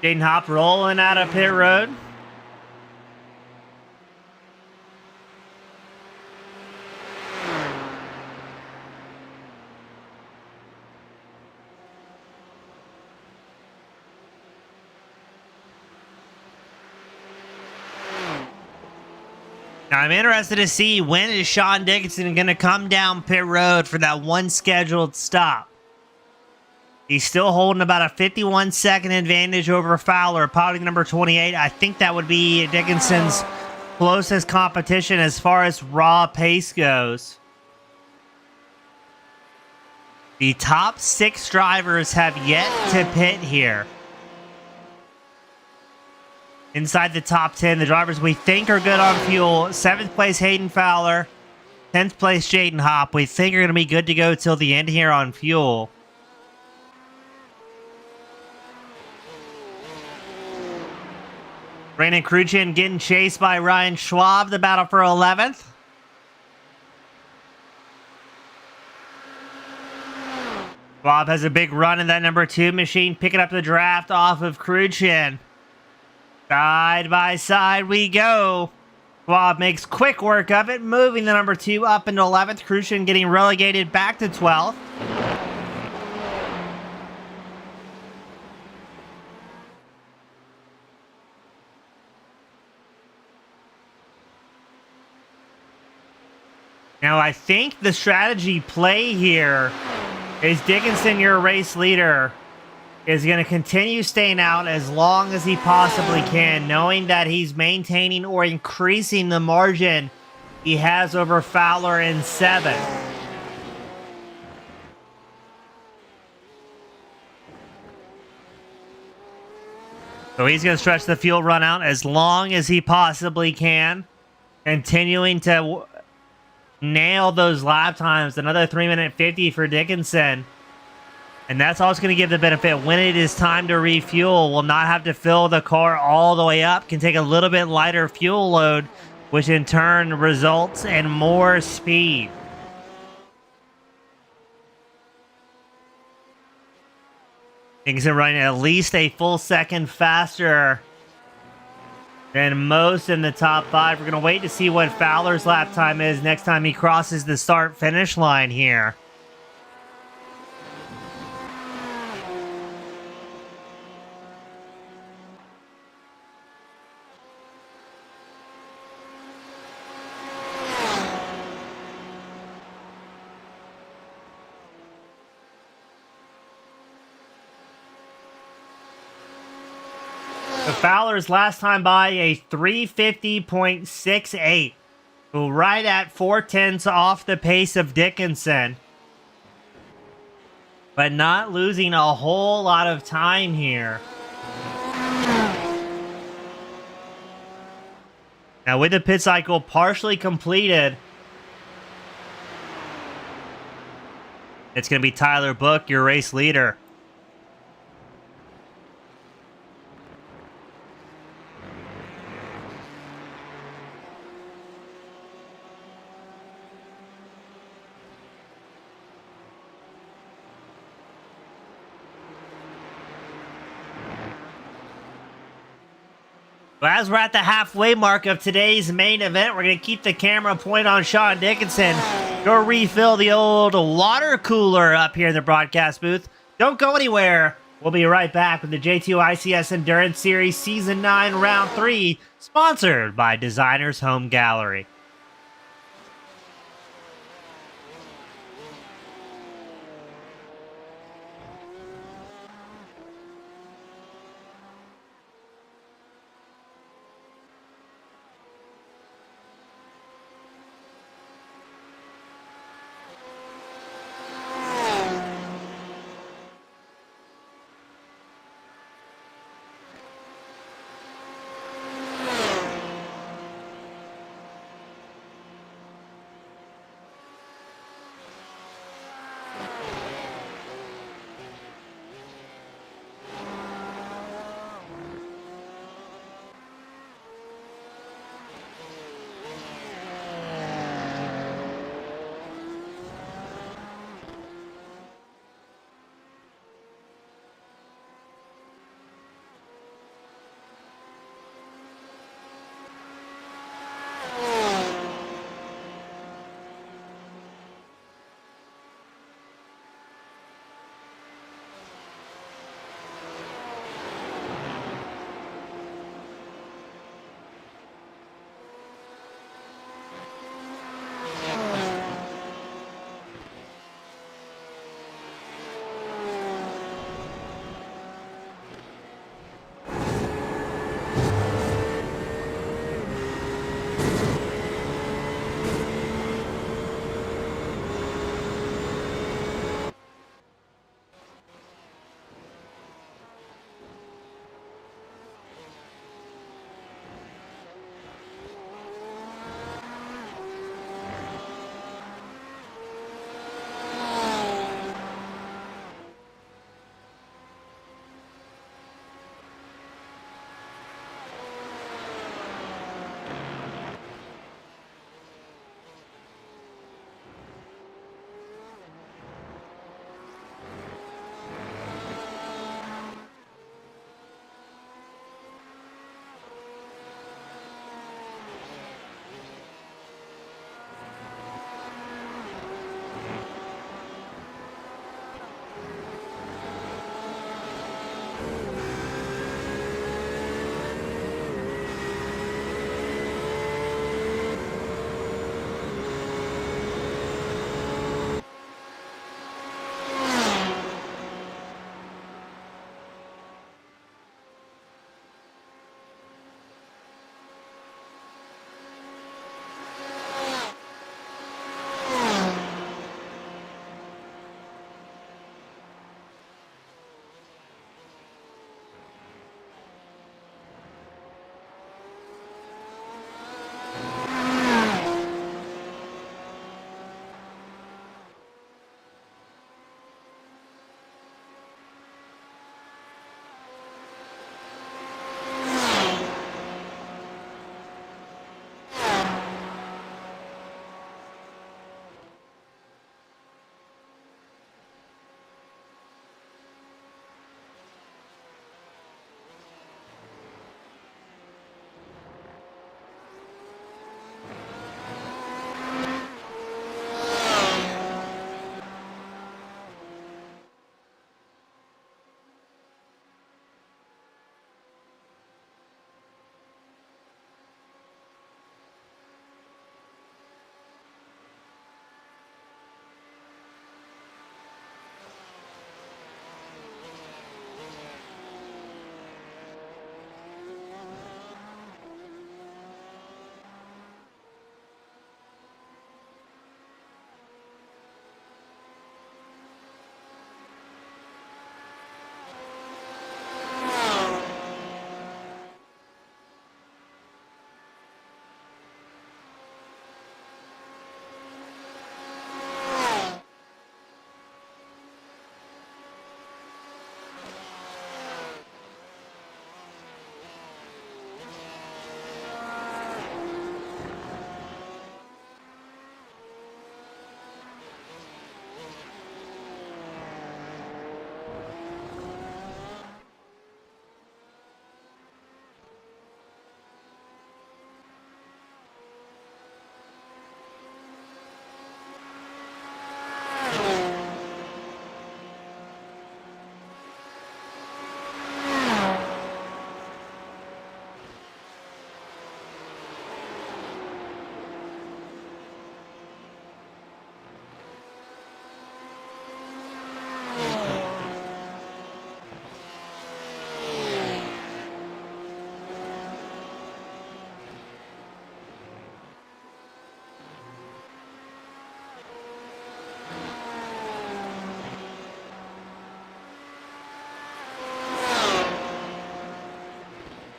Jaden Hopp rolling out of pit road. Now, I'm interested to see when is Sean Dickinson going to come down pit road for that one scheduled stop. He's still holding about a 51-second advantage over Fowler, piloting number 28. I think that would be Dickinson's closest competition as far as raw pace goes. The top 6 drivers have yet to pit here. Inside the top 10, the drivers we think are good on fuel. 7th place, Hayden Fowler. 10th place, Jaden Hopp. We think are going to be good to go till the end here on fuel. Brandon Cruchin getting chased by Ryan Schwab, the battle for 11th. Schwab has a big run in that number 2 machine, picking up the draft off of Cruchin. Side by side we go. Schwab makes quick work of it, moving the number 2 up into 11th. Cruchin getting relegated back to 12th. Now, I think the strategy play here is Dickinson, your race leader, is going to continue staying out as long as he possibly can, knowing that he's maintaining or increasing the margin he has over Fowler in 7th. So he's going to stretch the fuel run out as long as he possibly can, continuing to nail those lap times. Another 3-minute 50 for Dickinson. And that's all it's going to give the benefit. When it is time to refuel, we'll not have to fill the car all the way up. Can take a little bit lighter fuel load which in turn results in more speed. Dickinson running at least a full second faster than most in the top 5. We're going to wait to see what Fowler's lap time is next time he crosses the start-finish line here. Fowler's last time by a 350.68. Right at 4/10 off the pace of Dickinson. But not losing a whole lot of time here. Now with the pit cycle partially completed, it's going to be Tyler Book, your race leader. As we're at the halfway mark of today's main event, we're going to keep the camera point on Sean Dickinson. Go refill the old water cooler up here in the broadcast booth. Don't go anywhere. We'll be right back with the J2ICS Endurance Series Season 9 Round 3, sponsored by Designers Home Gallery.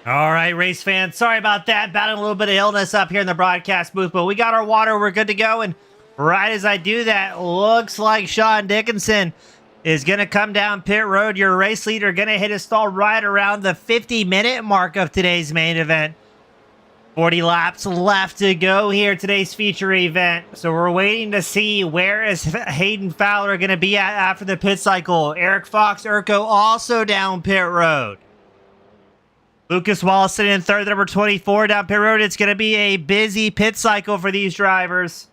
All right, race fans. Sorry about that. Battling a little bit of illness up here in the broadcast booth, but we got our water. We're good to go. And right as I do that, looks like Sean Dickinson is going to come down pit road. Your race leader going to hit a stall right around the 50-minute mark of today's main event. 40 laps left to go here, today's feature event. So we're waiting to see where is Hayden Fowler going to be at after the pit cycle. Eric Fox Urco also down pit road. Lucas Wallace sitting in third, number 24 down pit road. It's going to be a busy pit cycle for these drivers.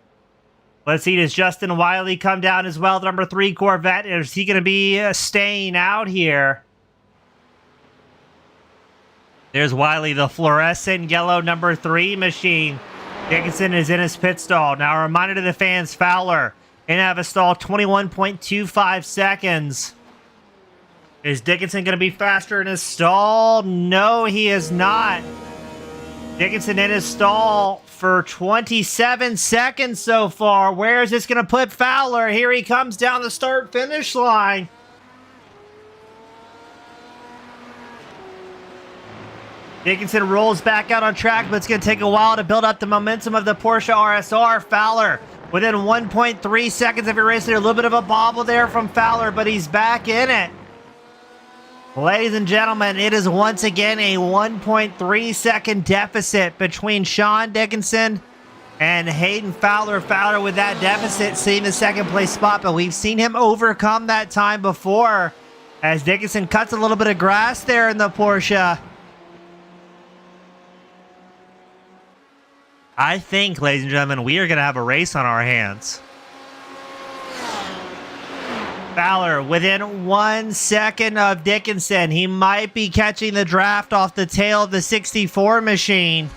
Let's see, does Justin Wiley come down as well, the number 3 Corvette? Is he going to be staying out here? There's Wiley, the fluorescent yellow number 3 machine. Dickinson is in his pit stall. Now, a reminder to the fans, Fowler in have a stall 21.25 seconds. Is Dickinson going to be faster in his stall? No, he is not. Dickinson in his stall for 27 seconds so far. Where is this going to put Fowler? Here he comes down the start-finish line. Dickinson rolls back out on track, but it's going to take a while to build up the momentum of the Porsche RSR. Fowler within 1.3 seconds of erasing. A little bit of a bobble there from Fowler, but he's back in it. Ladies and gentlemen, it is once again a 1.3 second deficit between Sean Dickinson and Hayden Fowler. Fowler with that deficit seeing the second place spot, but we've seen him overcome that time before as Dickinson cuts a little bit of grass there in the Porsche. I think, ladies and gentlemen, we are going to have a race on our hands. Fowler within 1 second of Dickinson. He might be catching the draft off the tail of the 64 machine.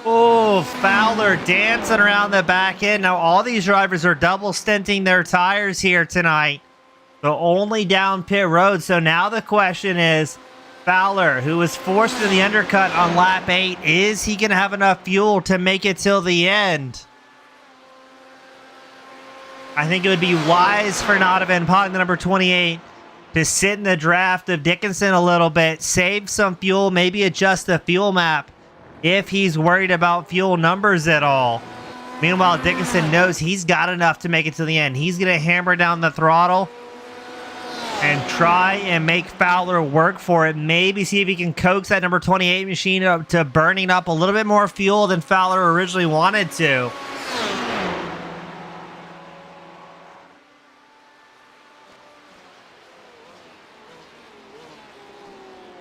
Oh, Fowler dancing around the back end. Now, all these drivers are double stinting their tires here tonight. So only down pit road. So now the question is, Fowler, who was forced in the undercut on lap 8, is he going to have enough fuel to make it till the end? I think it would be wise for Nodovan, probably the number 28, to sit in the draft of Dickinson a little bit, save some fuel, maybe adjust the fuel map if he's worried about fuel numbers at all. Meanwhile, Dickinson knows he's got enough to make it to the end. He's going to hammer down the throttle and try and make Fowler work for it. Maybe see if he can coax that number 28 machine up to burning up a little bit more fuel than Fowler originally wanted to.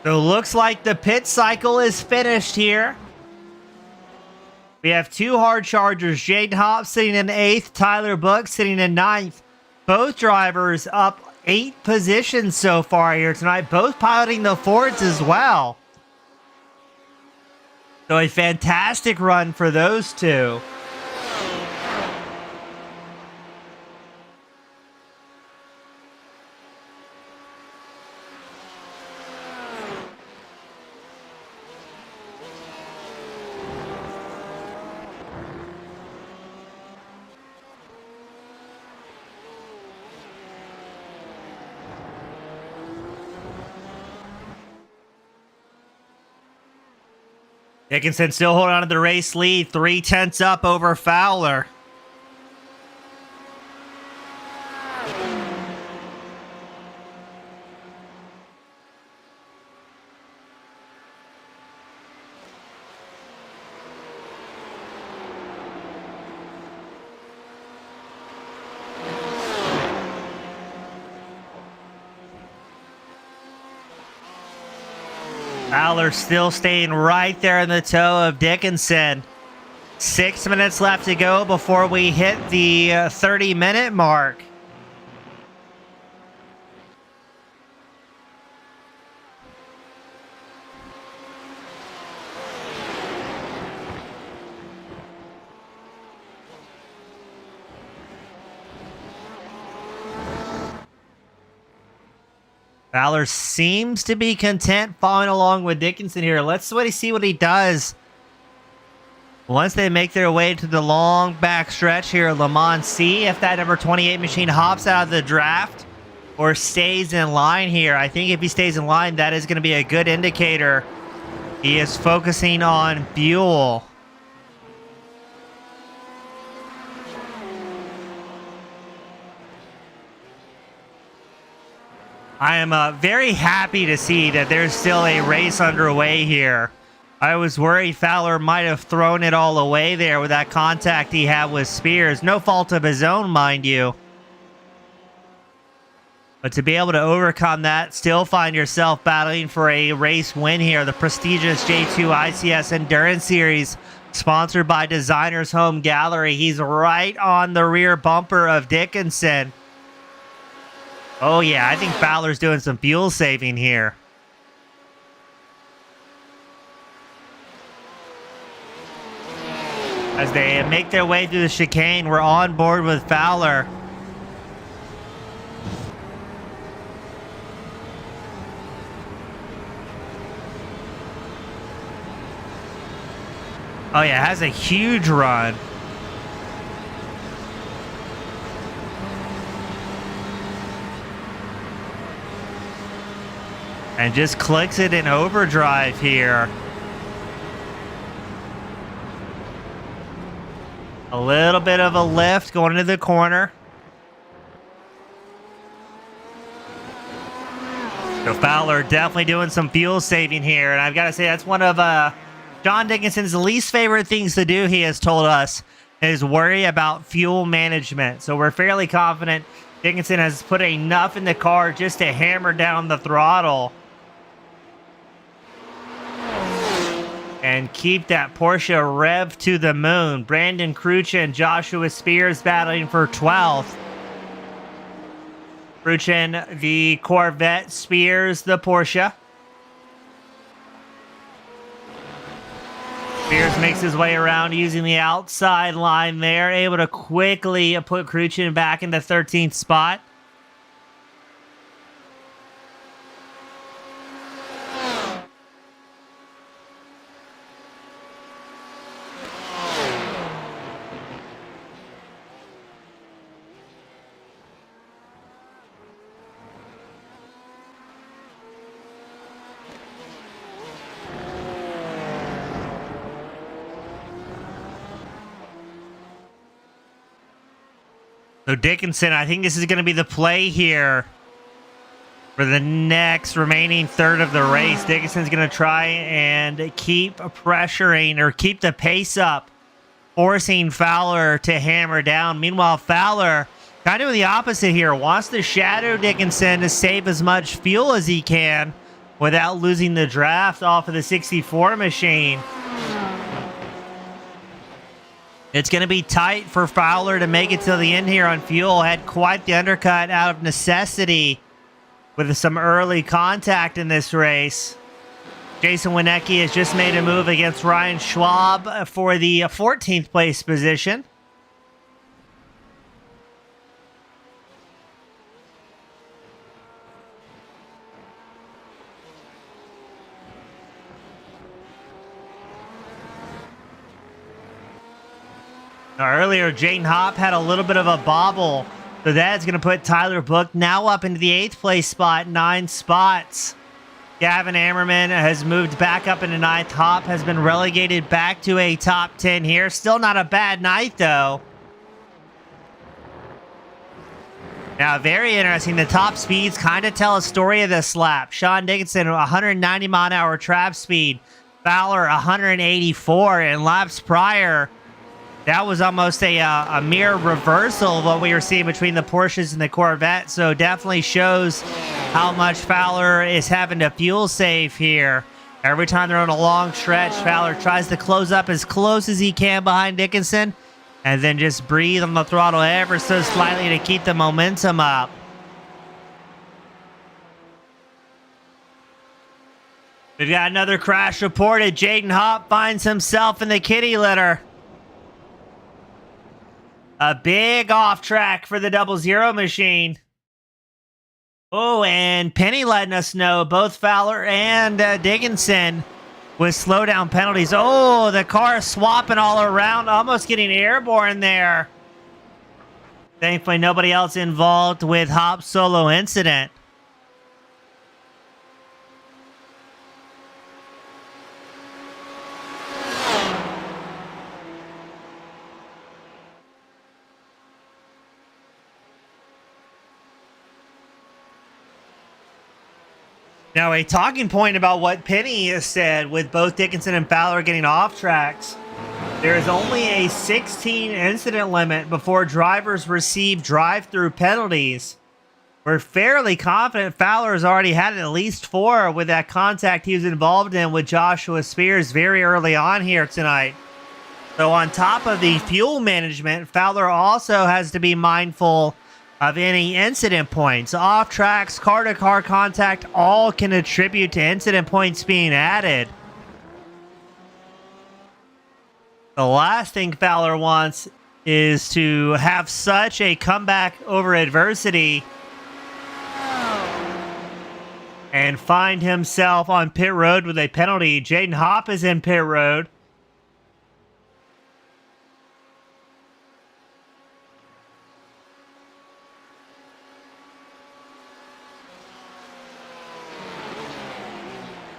So looks like the pit cycle is finished here. We have 2 hard chargers. Jaden Hopp sitting in 8th. Tyler Book sitting in 9th. Both drivers up 8 positions so far here tonight. Both piloting the Fords as well. So a fantastic run for those two. Dickinson still holding on to the race lead, 3/10 up over Fowler. Fowler still staying right there in the toe of Dickinson. 6 minutes left to go before we hit the 30-minute mark. Fowler seems to be content following along with Dickinson here. Let's see what he does once they make their way to the long back stretch here. Lemans, see if that number 28 machine hops out of the draft or stays in line here. I think if he stays in line, that is going to be a good indicator. He is focusing on fuel. I am very happy to see that there's still a race underway here. I was worried Fowler might have thrown it all away there with that contact he had with Spears. No fault of his own, mind you. But to be able to overcome that, still find yourself battling for a race win here. The prestigious J2ICS Endurance Series, sponsored by Designers Home Gallery. He's right on the rear bumper of Dickinson. Oh yeah, I think Fowler's doing some fuel saving here. As they make their way through the chicane, we're on board with Fowler. Oh yeah, has a huge run. And just clicks it in overdrive here. A little bit of a lift going into the corner. So Fowler definitely doing some fuel saving here. And I've got to say, that's one of John Dickinson's least favorite things to do, he has told us, is worry about fuel management. So we're fairly confident Dickinson has put enough in the car just to hammer down the throttle and keep that Porsche rev to the moon. Brandon Crucha and Joshua Spears battling for 12th. Crucha the Corvette, Spears the Porsche. Spears makes his way around using the outside line there, able to quickly put Crucha back in the 13th spot. So Dickinson, I think this is going to be the play here for the next remaining third of the race. Dickinson's going to try and keep pressuring or keep the pace up, forcing Fowler to hammer down. Meanwhile, Fowler kind of doing the opposite here. Wants to shadow Dickinson to save as much fuel as he can without losing the draft off of the 64 machine. It's going to be tight for Fowler to make it to the end here on fuel. Had quite the undercut out of necessity with some early contact in this race. Jason Winecki has just made a move against Ryan Schwab for the 14th place position. Now, earlier, Jayden Hopp had a little bit of a bobble, so that's going to put Tyler Book now up into the 8th place spot, 9 spots. Gavin Ammerman has moved back up into 9th. Hopp has been relegated back to a top 10 here. Still not a bad night, though. Now, very interesting. The top speeds kind of tell a story of this lap. Sean Dickinson, 190 mile an hour trap speed. Fowler, 184. And laps prior, that was almost a mere reversal of what we were seeing between the Porsches and the Corvette. So definitely shows how much Fowler is having to fuel save here. Every time they're on a long stretch, Fowler tries to close up as close as he can behind Dickinson and then just breathe on the throttle ever so slightly to keep the momentum up. We've got another crash reported. Jayden Hopp finds himself in the kitty litter. A big off track for the 00 machine. Oh, and Penny letting us know both Fowler and Dickinson with slowdown penalties. Oh, the car swapping all around, almost getting airborne there. Thankfully, nobody else involved with Hop's solo incident. Now, a talking point about what Penny has said with both Dickinson and Fowler getting off tracks. There is only a 16 incident limit before drivers receive drive-through penalties. We're fairly confident Fowler has already had at least 4 with that contact he was involved in with Joshua Spears very early on here tonight. So on top of the fuel management, Fowler also has to be mindful of any incident points. Off tracks, car-to-car contact, all can attribute to incident points being added. The last thing Fowler wants is to have such a comeback over adversity and find himself on pit road with a penalty. Jaden Hop is in pit road.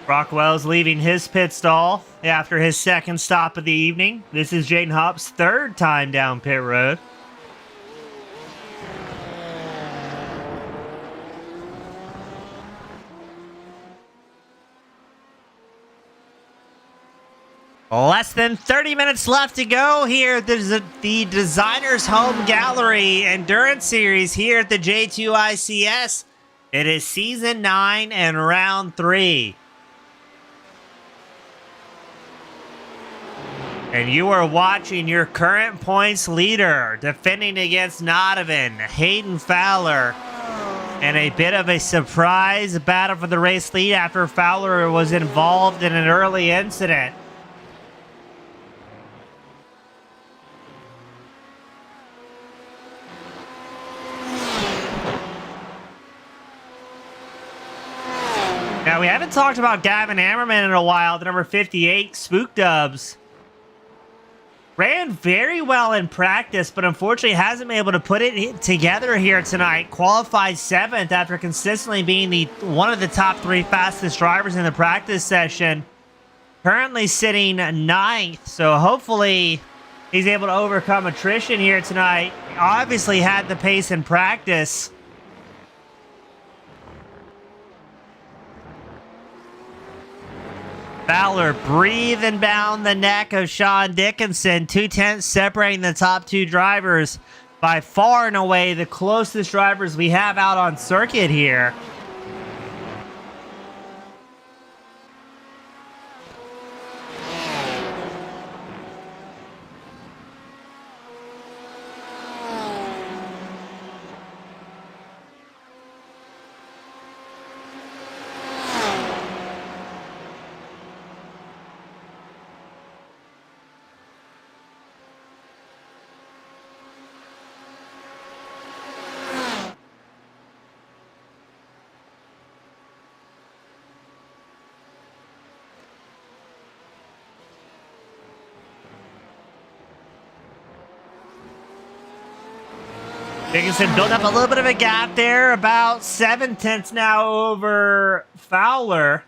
Rockwell's leaving his pit stall after his second stop of the evening. This is Jaden Hop's 3rd time down pit road. Less than 30 minutes left to go here. There's the Designers Home Gallery Endurance Series here at the J2ICS. It is Season 9 and Round 3. And you are watching your current points leader defending against Nodovan, Hayden Fowler. And a bit of a surprise battle for the race lead after Fowler was involved in an early incident. Now, we haven't talked about Gavin Ammerman in a while, the number 58, Spook Dubs. Ran very well in practice, but unfortunately hasn't been able to put it together here tonight. Qualified 7th after consistently being one of the top 3 fastest drivers in the practice session. Currently sitting 9th, so hopefully he's able to overcome attrition here tonight. Obviously had the pace in practice. Fowler breathing down the neck of Sean Dickinson. 2/10 separating the top 2 drivers. By far and away the closest drivers we have out on circuit here. Dickinson built up a little bit of a gap there, about 7/10 now over Fowler.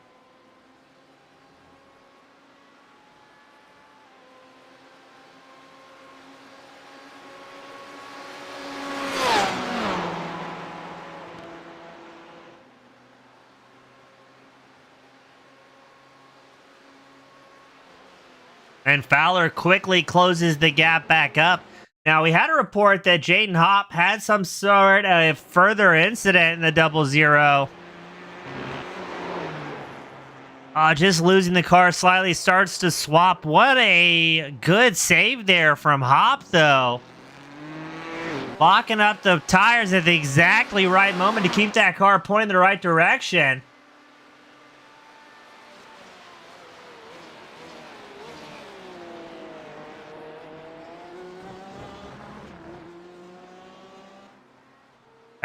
And Fowler quickly closes the gap back up. Now, we had a report that Jaden Hop had some sort of further incident in the 00. Just losing the car slightly, starts to swap. What a good save there from Hop, though. Locking up the tires at the exactly right moment to keep that car pointing in the right direction.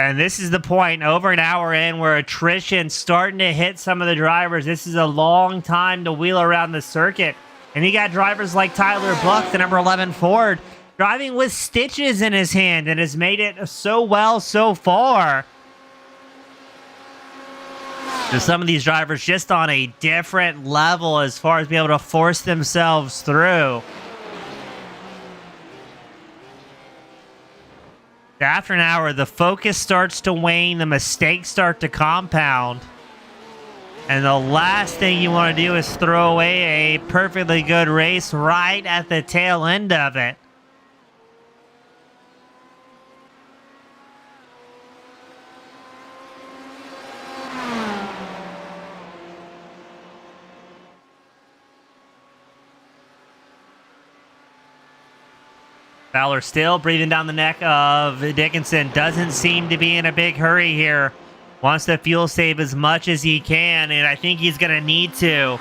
And this is the point over an hour in where attrition's starting to hit some of the drivers. This is a long time to wheel around the circuit. And you got drivers like Tyler Buck, the number 11 Ford, driving with stitches in his hand and has made it so well so far. There's some of these drivers just on a different level as far as being able to force themselves through. After an hour, the focus starts to wane, the mistakes start to compound. And the last thing you want to do is throw away a perfectly good race right at the tail end of it. Fowler still breathing down the neck of Dickinson. Doesn't seem to be in a big hurry here. Wants to fuel save as much as he can, and I think he's going to need to.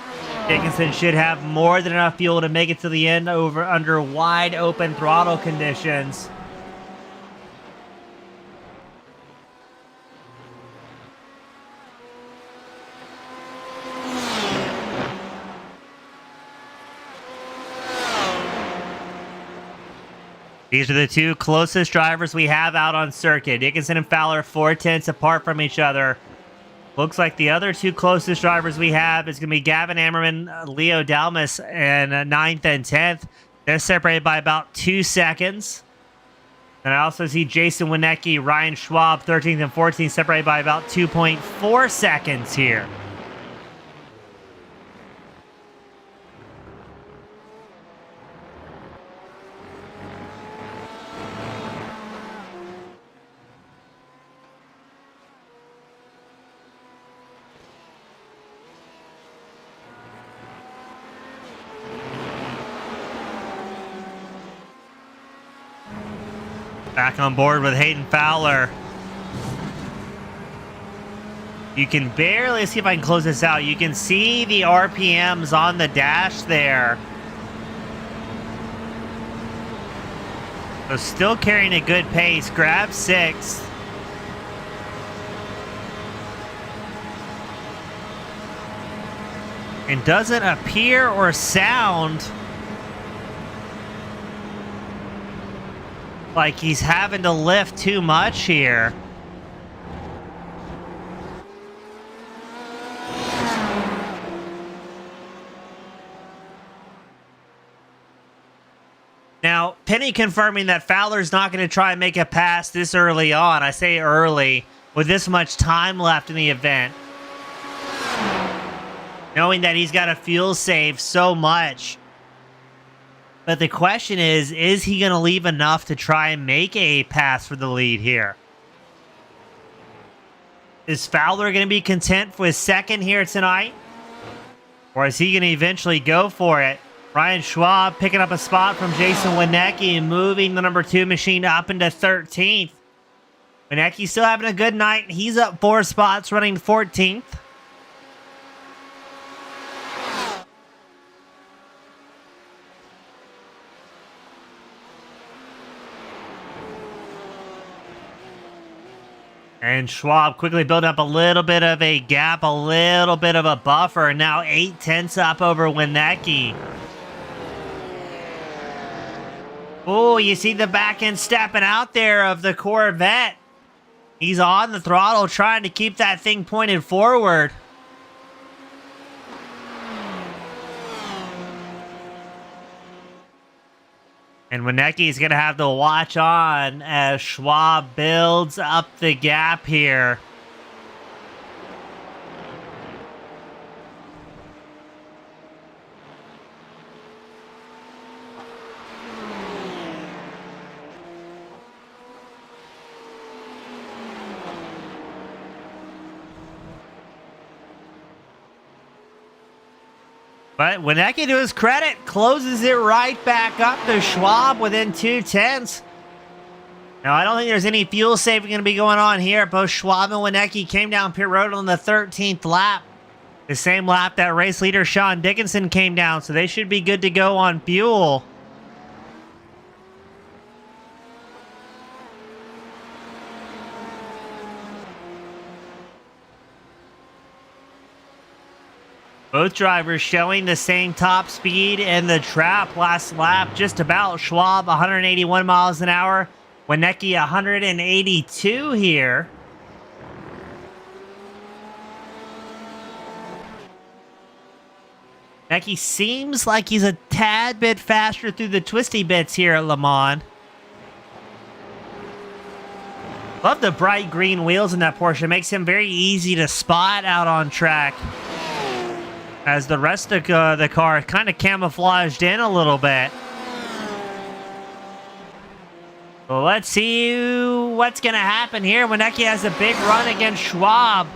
Dickinson should have more than enough fuel to make it to the end under wide open throttle conditions. These are the two closest drivers we have out on circuit. Dickinson and Fowler 4/10 apart from each other. Looks like the other two closest drivers we have is going to be Gavin Ammerman, Leo Dalmas, and 9th and 10th. They're separated by about 2 seconds. And I also see Jason Winecki, Ryan Schwab, 13th and 14th, separated by about 2.4 seconds here. Back on board with Hayden Fowler. You can barely, let's see if I can close this out. You can see the RPMs on the dash there. So still carrying a good pace. Grab 6th. And doesn't appear or sound like he's having to lift too much here. Now, Penny confirming that Fowler's not going to try and make a pass this early on. I say early, with this much time left in the event. Knowing that he's got to fuel save so much. But the question is he going to leave enough to try and make a pass for the lead here? Is Fowler going to be content with 2nd here tonight? Or is he going to eventually go for it? Ryan Schwab picking up a spot from Jason Winecki and moving the number 2 machine up into 13th. Winecki still having a good night. He's up 4 spots, running 14th. And Schwab quickly building up a little bit of a gap, a little bit of a buffer. Now 8/10 up over Winecki. Oh, you see the back end stepping out there of the Corvette. He's on the throttle trying to keep that thing pointed forward. And Winecki is going to have to watch on as Schwab builds up the gap here. But Winecki, to his credit, closes it right back up to Schwab within 2/10. Now, I don't think there's any fuel saving going to be going on here. Both Schwab and Winecki came down pit road on the 13th lap. The same lap that race leader Sean Dickinson came down, so they should be good to go on fuel. Both drivers showing the same top speed in the trap last lap, just about. Schwab 181 miles an hour. Wienecke 182 here. Wienecke seems like he's a tad bit faster through the twisty bits here at Le Mans. Love the bright green wheels in that Porsche. It makes him very easy to spot out on track, as the rest of the car kind of camouflaged in a little bit. Well, let's see what's going to happen here. Wienecke has a big run against Schwab.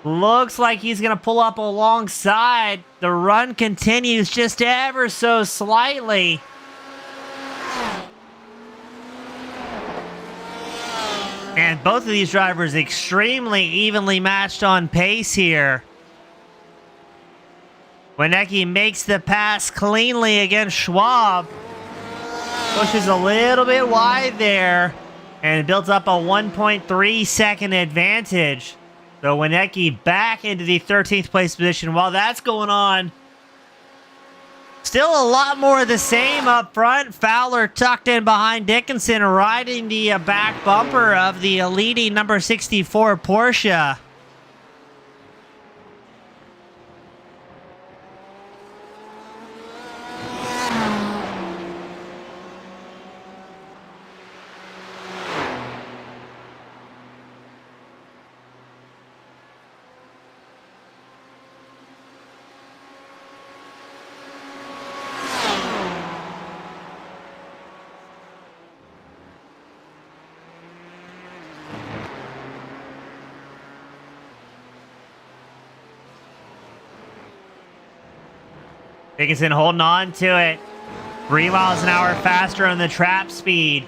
Looks like he's going to pull up alongside. The run continues just ever so slightly. And both of these drivers extremely evenly matched on pace here. Wienecke makes the pass cleanly against Schwab. Pushes a little bit wide there and builds up a 1.3 second advantage. So Wienecke back into the 13th place position. While that's going on, still a lot more of the same up front. Fowler tucked in behind Dickinson, riding the back bumper of the leading number 64 Porsche. Dickinson holding on to it. 3 miles an hour faster on the trap speed.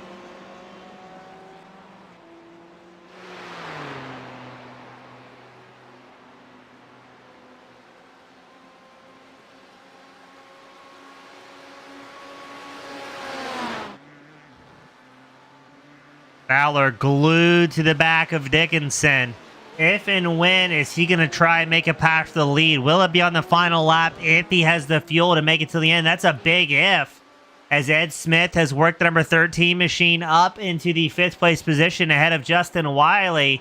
Fowler glued to the back of Dickinson. If and when is he going to try and make a pass for the lead? Will it be on the final lap if he has the fuel to make it to the end? That's a big if, as Ed Smith has worked the number 13 machine up into the 5th place position ahead of Justin Wiley.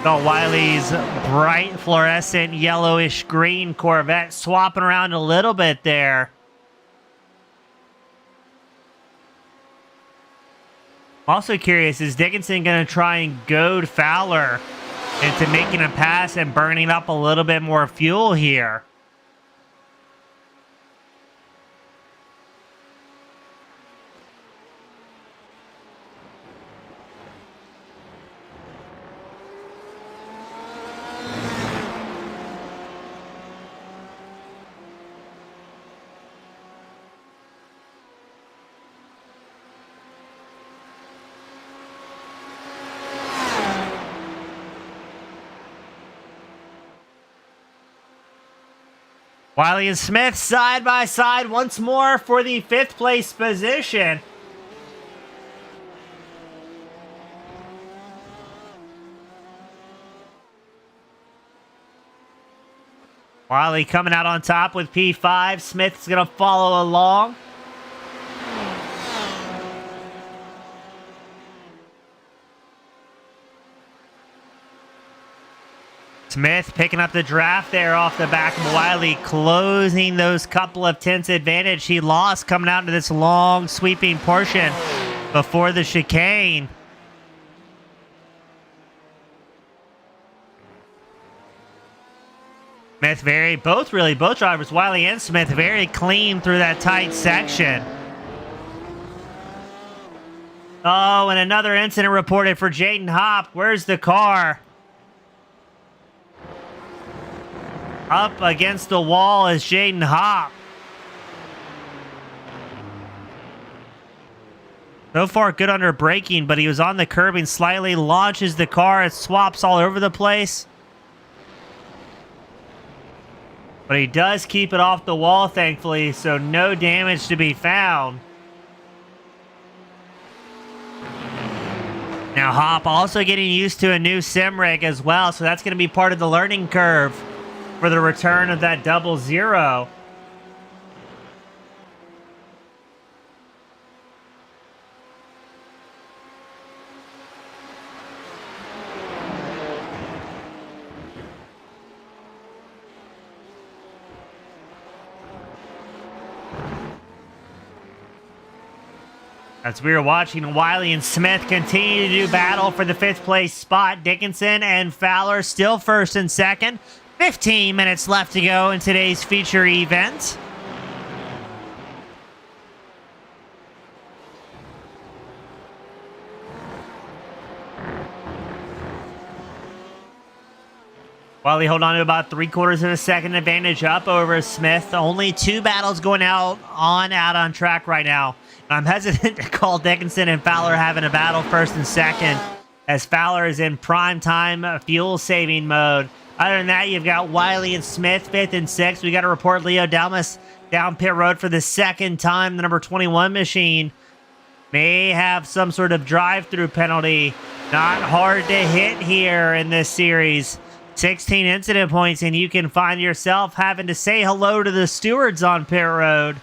Got Wiley's bright fluorescent yellowish green Corvette swapping around a little bit there. I'm also curious, is Dickinson going to try and goad Fowler into making a pass and burning up a little bit more fuel here? Wiley and Smith side by side once more for the 5th place position. Wiley coming out on top with P5. Smith's going to follow along. Smith picking up the draft there off the back of Wiley, closing those couple of tenths advantage he lost coming out into this long sweeping portion before the chicane. Smith both drivers, Wiley and Smith, very clean through that tight section. Oh, and another incident reported for Jaden Hopp. Where's the car? Up against the wall is Jaden Hopp. So far, good under braking, but he was on the curbing, slightly launches the car. It swaps all over the place. But he does keep it off the wall, thankfully, so no damage to be found. Now Hop also getting used to a new sim rig as well, so that's going to be part of the learning curve for the return of that 00. As we were watching Wiley and Smith continue to do battle for the 5th place spot, Dickinson and Fowler still first and second. 15 minutes left to go in today's feature event. Wiley hold on to about 3/4 of a second advantage up over Smith. Only 2 battles going out on track right now. I'm hesitant to call Dickinson and Fowler having a battle first and second, as Fowler is in prime time fuel-saving mode. Other than that, you've got Wiley and Smith 5th and 6th. We got to report Leo Delmas down pit road for the 2nd time. The number 21 machine may have some sort of drive-through penalty. Not hard to hit here in this series. 16 incident points, and you can find yourself having to say hello to the stewards on pit road.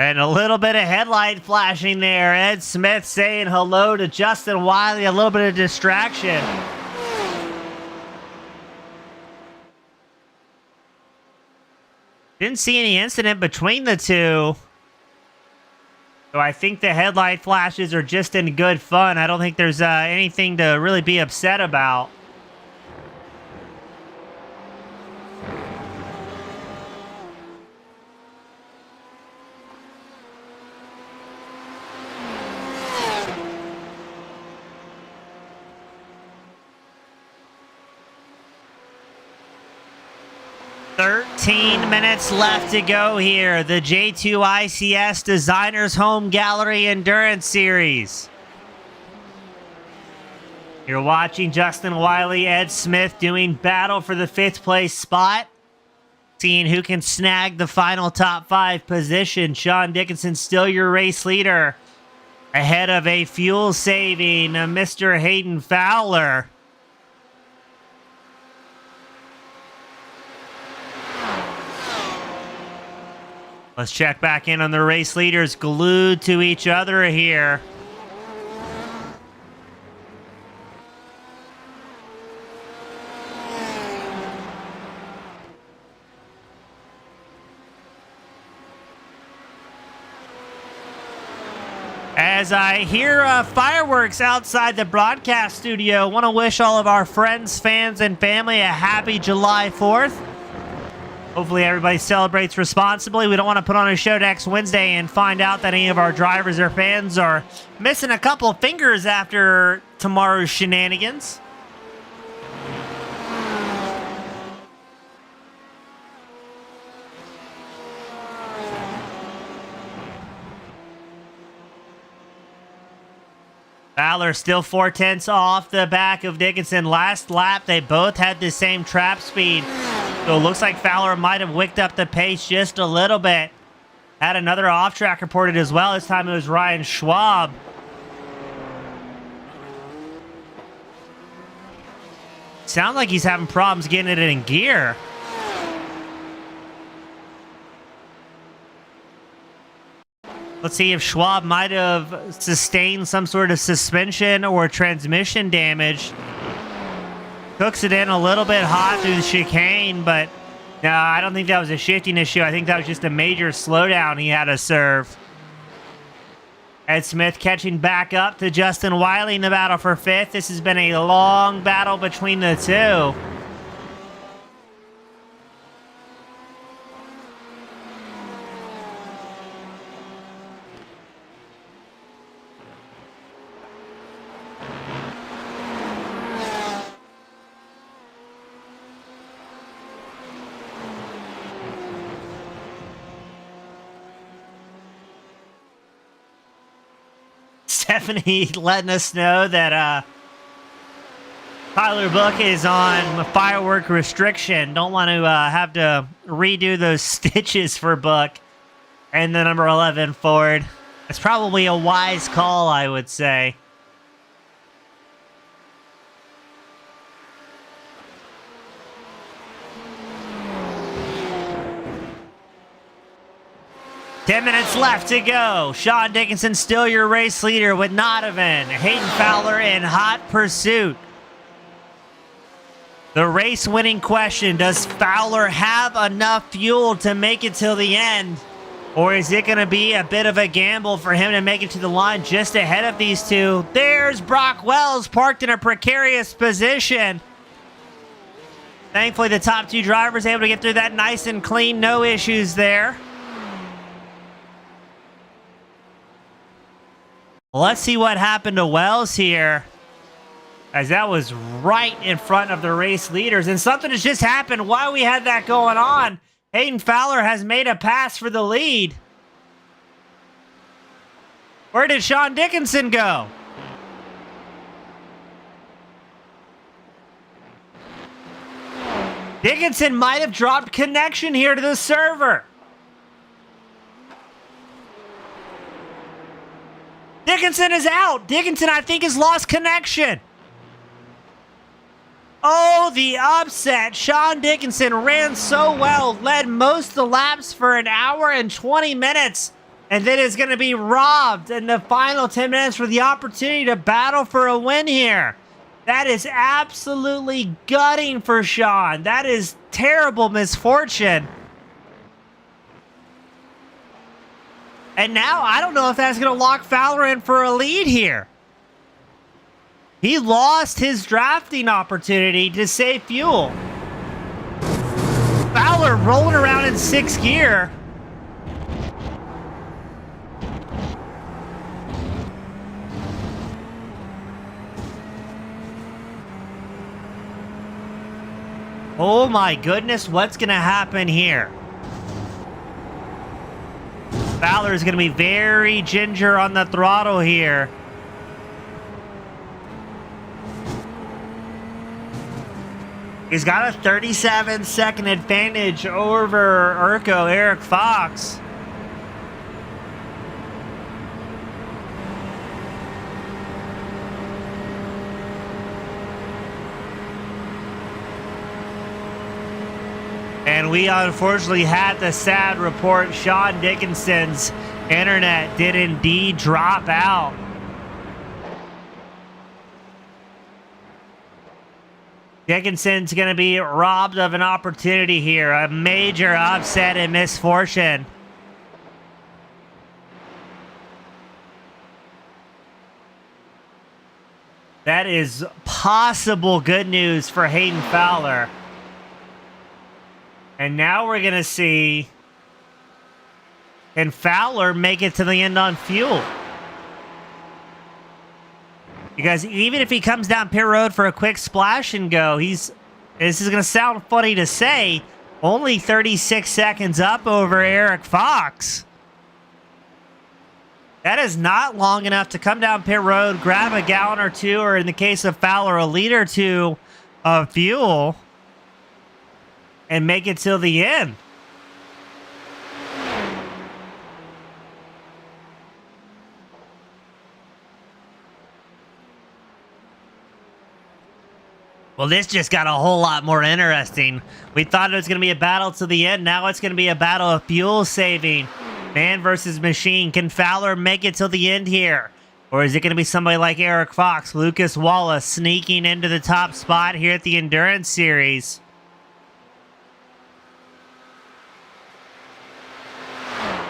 And a little bit of headlight flashing there. Ed Smith saying hello to Justin Wiley. A little bit of distraction. Didn't see any incident between the two. So I think the headlight flashes are just in good fun. I don't think there's anything to really be upset about. Minutes left to go here. The J2ICS Designers Home Gallery Endurance Series. You're watching Justin Wiley, Ed Smith doing battle for the 5th place spot. Seeing who can snag the final top 5 position. Sean Dickinson still your race leader. Ahead of a fuel-saving Mr. Hayden Fowler. Let's check back in on the race leaders glued to each other here. As I hear fireworks outside the broadcast studio, want to wish all of our friends, fans, and family a happy July 4th. Hopefully everybody celebrates responsibly. We don't want to put on a show next Wednesday and find out that any of our drivers or fans are missing a couple fingers after tomorrow's shenanigans. Fowler still 4/10 off the back of Dickinson. Last lap, they both had the same trap speed. So it looks like Fowler might have wicked up the pace just a little bit. Had another off-track reported as well. This time it was Ryan Schwab. Sounds like he's having problems getting it in gear. Let's see if Schwab might have sustained some sort of suspension or transmission damage. Hooks it in a little bit hot through the chicane, but no, I don't think that was a shifting issue. I think that was just a major slowdown he had to serve. Ed Smith catching back up to Justin Wiley in the battle for 5th. This has been a long battle between the two. Stephanie letting us know that Tyler Book is on firework restriction. Don't want to have to redo those stitches for Book. And the number 11 Ford. It's probably a wise call, I would say. Ten minutes left to go. Sean Dickinson still your race leader with Nodovan. Hayden Fowler in hot pursuit. The race-winning question, does Fowler have enough fuel to make it till the end? Or is it going to be a bit of a gamble for him to make it to the line just ahead of these two? There's Brock Wells parked in a precarious position. Thankfully, the top two drivers able to get through that nice and clean, no issues there. Let's see what happened to Wells here, as that was right in front of the race leaders. And something has just happened while we had that going on. Hayden Fowler has made a pass for the lead. Where did Sean Dickinson go? Dickinson might have dropped connection here to the server. Dickinson is out. Dickinson, I think, has lost connection. Oh, the upset. Sean Dickinson ran so well, led most of the laps for an hour and 20 minutes, and then is going to be robbed in the final 10 minutes for the opportunity to battle for a win here. That is absolutely gutting for Sean. That is terrible misfortune. And now, I don't know if that's going to lock Fowler in for a lead here. He lost his drafting opportunity to save fuel. Fowler rolling around in 6th gear. Oh my goodness, what's going to happen here? Fowler is going to be very ginger on the throttle here. He's got a 37-second advantage over Urco, Eric Fox. And we unfortunately had the sad report, Sean Dickinson's internet did indeed drop out. Dickinson's going to be robbed of an opportunity here. A major upset and misfortune. That is possible good news for Hayden Fowler. And now we're going to see, can Fowler make it to the end on fuel? Because even if he comes down pit road for a quick splash and go, this is going to sound funny to say, only 36 seconds up over Eric Fox. That is not long enough to come down pit road, grab a gallon or two, or in the case of Fowler, a liter or two of fuel, and make it till the end. Well, this just got a whole lot more interesting. We thought it was going to be a battle to the end. Now it's going to be a battle of fuel saving. Man versus machine. Can Fowler make it till the end here? Or is it going to be somebody like Eric Fox, Lucas Wallace sneaking into the top spot here at the Endurance Series?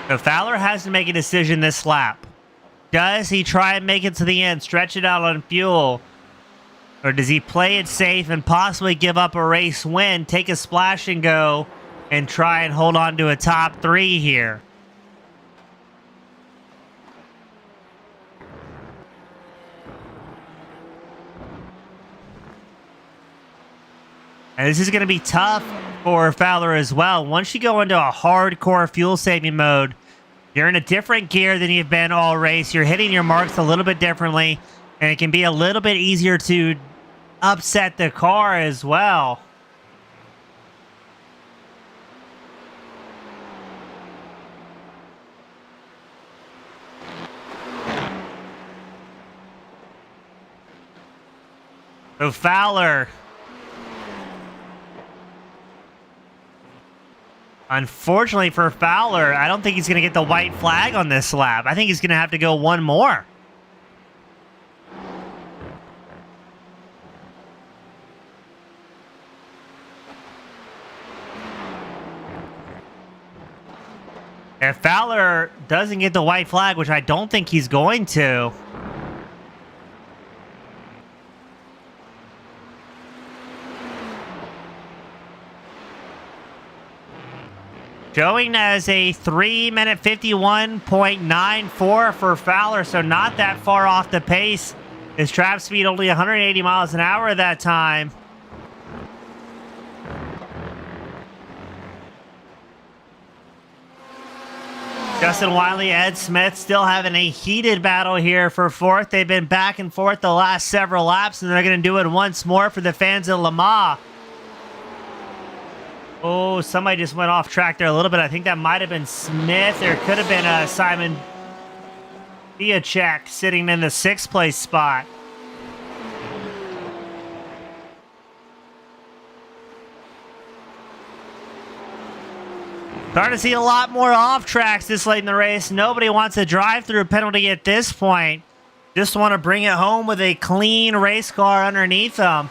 So Fowler has to make a decision this lap. Does he try and make it to the end, stretch it out on fuel? Or does he play it safe and possibly give up a race win, take a splash and go, and try and hold on to a top 3 here? And this is going to be tough for Fowler as well. Once you go into a hardcore fuel saving mode, You're in a different gear than you've been all race. You're hitting your marks a little bit differently, and it can be a little bit easier to upset the car as well. So Fowler, unfortunately for Fowler, I don't think he's going to get the white flag on this lap. I think he's going to have to go one more. If Fowler doesn't get the white flag, which I don't think he's going to, showing as a 3-minute 51.94 for Fowler, so not that far off the pace. His trap speed only 180 miles an hour that time. Justin Wiley, Ed Smith still having a heated battle here for fourth. They've been back and forth the last several laps, and they're going to do it once more for the fans of Lemans. Oh, somebody just went off track there a little bit. I think that might have been Smith. There could have been Simon Biacek sitting in the 6th place spot. Starting to see a lot more off tracks this late in the race. Nobody wants a drive-through penalty at this point. Just want to bring it home with a clean race car underneath them.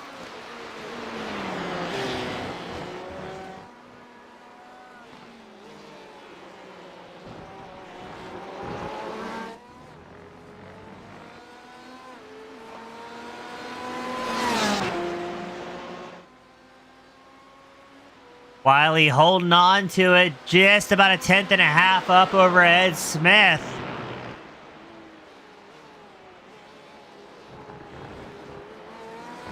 Wiley holding on to it, just about a 1/10 and a half up over Ed Smith.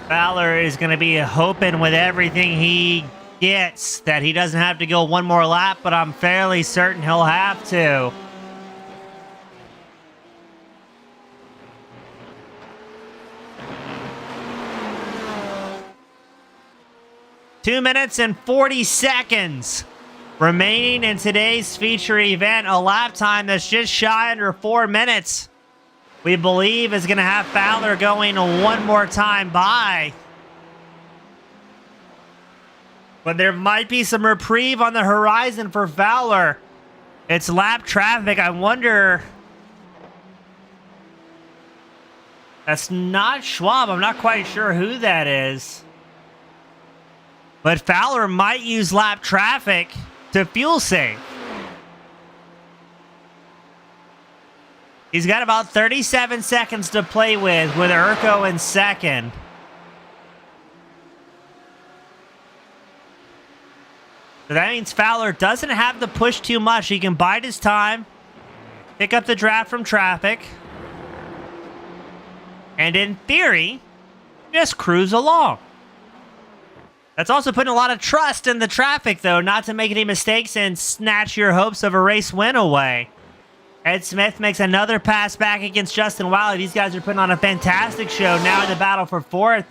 Fowler is going to be hoping with everything he gets that he doesn't have to go one more lap, but I'm fairly certain he'll have to. Two minutes and 40 seconds remaining in today's feature event. A lap time that's just shy under 4 minutes. We believe is going to have Fowler going one more time by. But there might be some reprieve on the horizon for Fowler. It's lap traffic. I wonder. That's not Schwab. I'm not quite sure who that is. But Fowler might use lap traffic to fuel save. He's got about 37 seconds to play with Urko in second. So that means Fowler doesn't have to push too much. He can bide his time, pick up the draft from traffic, and in theory, just cruise along. That's also putting a lot of trust in the traffic, though, not to make any mistakes and snatch your hopes of a race win away. Ed Smith makes another pass back against Justin Wiley. These guys are putting on a fantastic show now in the battle for fourth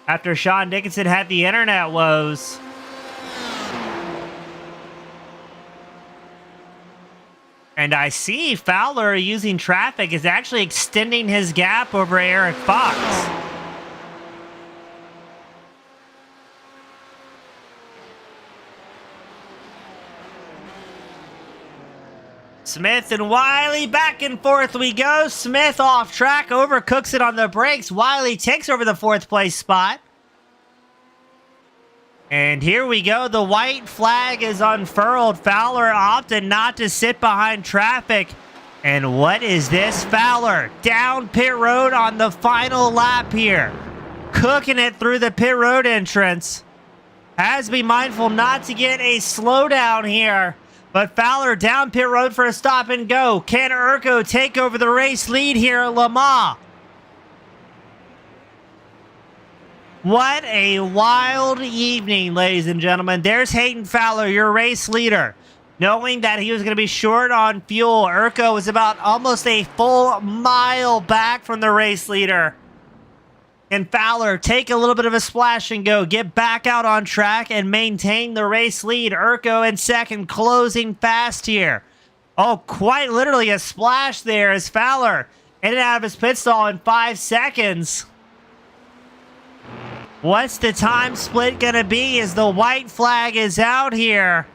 after Sean Dickinson had the internet woes. And I see Fowler using traffic is actually extending his gap over Eric Fox. Smith and Wiley, back and forth we go. Smith off track, overcooks it on the brakes. Wiley takes over the 4th place spot. And here we go. The white flag is unfurled. Fowler opted not to sit behind traffic. And what is this? Fowler down pit road on the final lap here. Cooking it through the pit road entrance. Has to be mindful not to get a slowdown here. But Fowler down pit road for a stop and go. Can Urko take over the race lead here at Lemans? What a wild evening, ladies and gentlemen. There's Hayden Fowler, your race leader. knowing that he was going to be short on fuel. Urko was about almost a full mile back from the race leader. Can Fowler take a little bit of a splash and go, get back out on track and maintain the race lead? Urko in second, closing fast here. Oh, quite literally a splash there as Fowler in and out of his pit stall in 5 seconds. What's the time split going to be as the white flag is out here?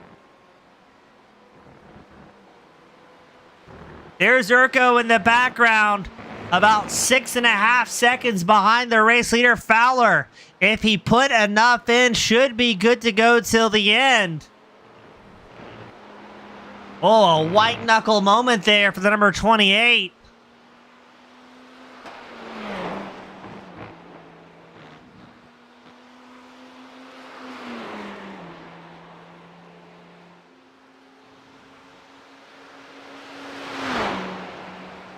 There's Urko in the background, about 6.5 seconds behind the race leader Fowler. If he put enough in, should be good to go till the end. Oh, a white knuckle moment there for the number 28.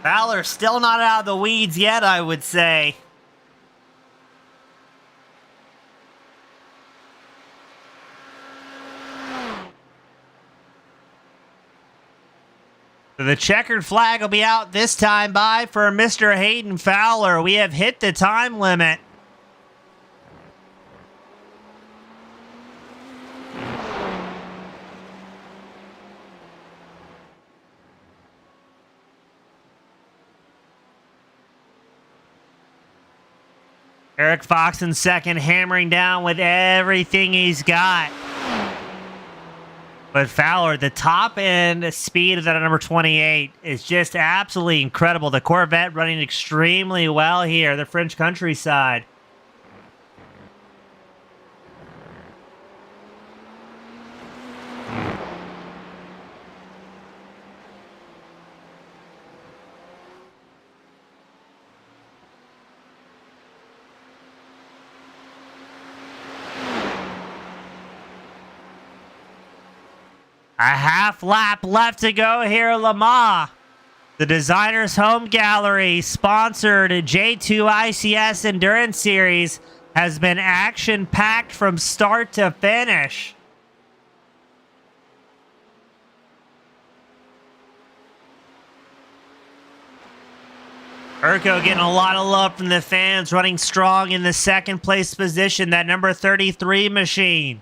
Fowler still not out of the weeds yet, I would say. The checkered flag will be out this time by for Mr. Hayden Fowler. We have hit the time limit. Eric Fox in second, hammering down with everything he's got. But Fowler, the top end speed of that number 28 is just absolutely incredible. The Corvette running extremely well here, the French countryside. A half lap left to go here at Lemans. The Designer's Home Gallery, sponsored J2ICS Endurance Series, has been action-packed from start to finish. Urko getting a lot of love from the fans, running strong in the second place position, that number 33 machine.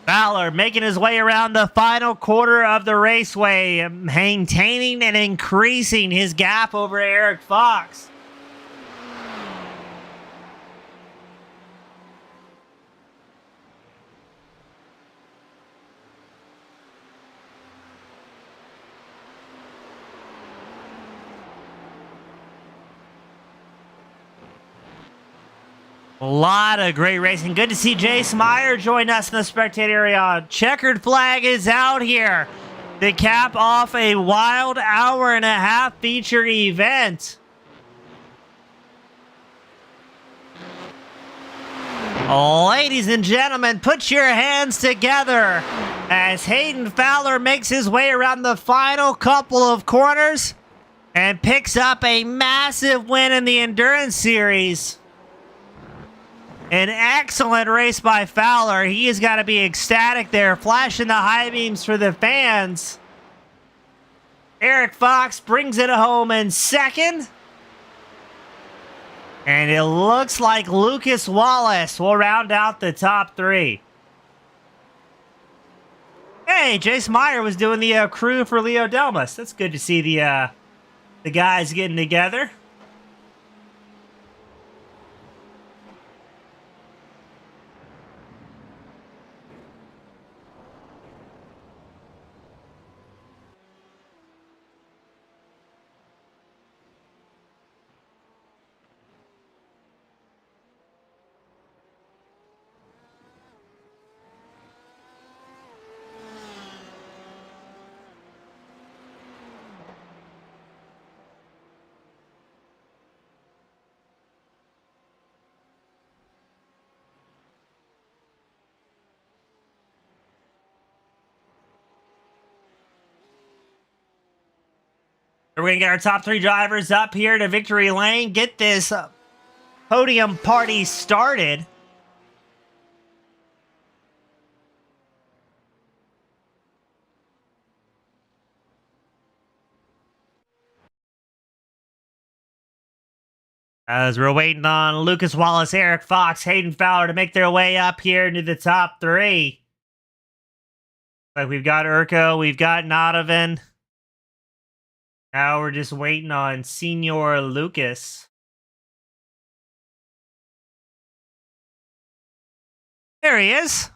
Fowler making his way around the final quarter of the raceway, maintaining and increasing his gap over Eric Fox. A lot of great racing. Good to see Jace Meyer join us in the spectator area. Checkered flag is out here to cap off a wild hour-and-a-half feature event. Ladies and gentlemen, put your hands together as Hayden Fowler makes his way around the final couple of corners and picks up a massive win in the Endurance Series. An excellent race by Fowler. He has got to be ecstatic there, flashing the high beams for the fans. Eric Fox brings it home in second. And it looks like Lucas Wallace will round out the top three. Hey, Jace Meyer was doing the crew for Leo Delmas. That's good to see the guys getting together. We're going to get our top 3 drivers up here to victory lane, get this podium party started. As we're waiting on Lucas Wallace, Eric Fox, Hayden Fowler to make their way up here into the top 3. Like we've got Urko, we've got Nodovan. Now we're just waiting on Senior Lucas. There he is.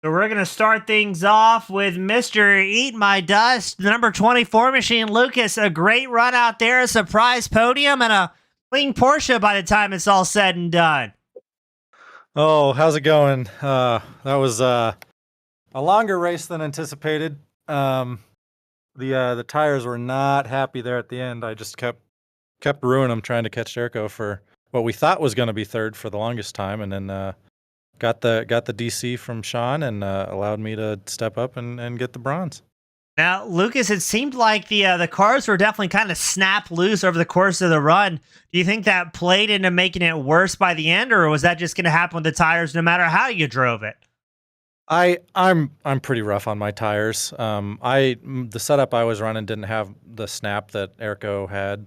So we're going to start things off with Mr. Eat My Dust, the number 24 machine, Lucas. A great run out there, a surprise podium, and a clean Porsche by the time it's all said and done. Oh, how's it going? That was a longer race than anticipated. The tires were not happy there at the end. I just kept ruining them trying to catch Jericho for what we thought was going to be third for the longest time, and then got the DC from Sean and allowed me to step up and get the bronze. Now, Lucas, it seemed like the cars were definitely kind of snapped loose over the course of the run. Do you think that played into making it worse by the end, or was that just going to happen with the tires no matter how you drove it? I'm pretty rough on my tires. The setup I was running didn't have the snap that Erico had,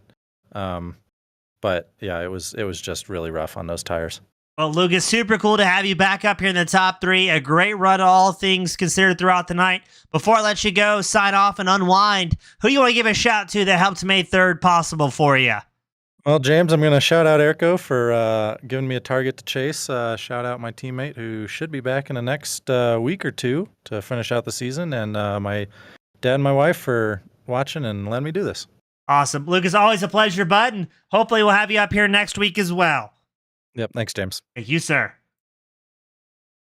but yeah, it was just really rough on those tires. Well, Lucas, super cool to have you back up here in the top 3. A great run, all things considered, throughout the night. Before I let you go, sign off and unwind, who do you want to give a shout to that helped make third possible for you? Well, James, I'm going to shout out Erico for giving me a target to chase. Shout out my teammate who should be back in the next week or 2 to finish out the season. And my dad and my wife for watching and letting me do this. Awesome. Lucas, always a pleasure, bud. And hopefully we'll have you up here next week as well. Yep. Thanks, James. Thank you, sir.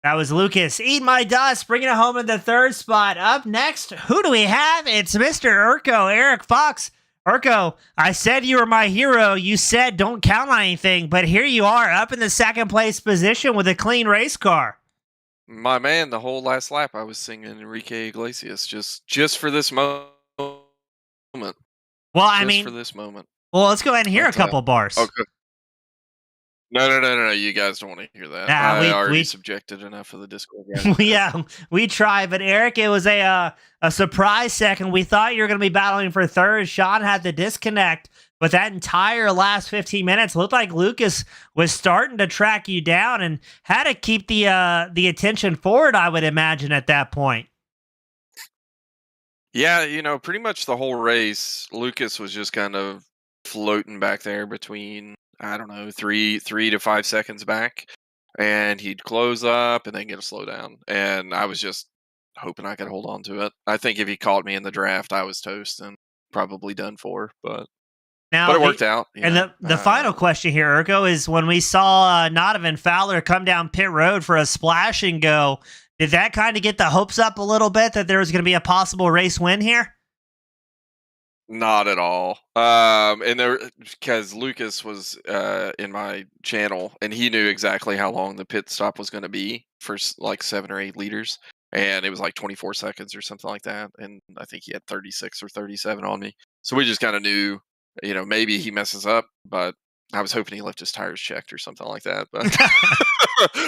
That was Lucas. Eat My Dust, bringing it home in the 3rd spot. Up next, who do we have? It's Mr. Urko, Eric Fox. Urko, I said you were my hero. You said don't count on anything, but here you are up in the 2nd place position with a clean race car. My man, the whole last lap I was singing Enrique Iglesias just for this moment. Well, I mean, for this moment. Well, let's go ahead and hear a couple bars. Okay. No. You guys don't want to hear that. Nah, I already subjected enough of the Discord. Yeah, we tried, but Eric, it was a surprise second. We thought you were going to be battling for 3rd. Sean had the disconnect, but that entire last 15 minutes looked like Lucas was starting to track you down and had to keep the attention forward, I would imagine, at that point. Yeah, pretty much the whole race, Lucas was just kind of floating back there between, I don't know, 3 to 5 seconds back, and he'd close up and then get a slowdown. And I was just hoping I could hold on to it. I think if he caught me in the draft, I was toast and probably done for. But it worked out. And the final question here, Urko, is when we saw Nodovan Fowler come down pit road for a splash and go, did that kind of get the hopes up a little bit that there was going to be a possible race win here? Not at all. And because Lucas was in my channel and he knew exactly how long the pit stop was going to be for like 7 or 8 liters, and it was like 24 seconds or something like that. And I think he had 36 or 37 on me, so we just kind of knew, maybe he messes up, but I was hoping he left his tires checked or something like that. But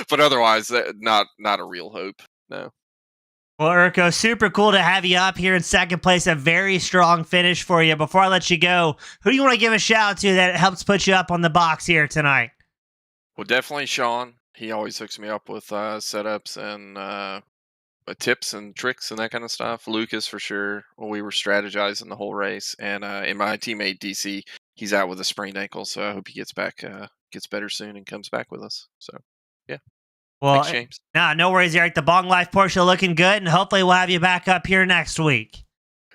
but otherwise, not a real hope. No. Well, Urko, super cool to have you up here in 2nd place. A very strong finish for you. Before I let you go, who do you want to give a shout out to that helps put you up on the box here tonight? Well, definitely Sean. He always hooks me up with setups and tips and tricks and that kind of stuff. Lucas, for sure. Well, we were strategizing the whole race. And my teammate, DC, he's out with a sprained ankle, so I hope he gets better soon and comes back with us. So, yeah. Well, thanks, James. No worries, Eric. The Bong Life Porsche looking good, and hopefully we'll have you back up here next week.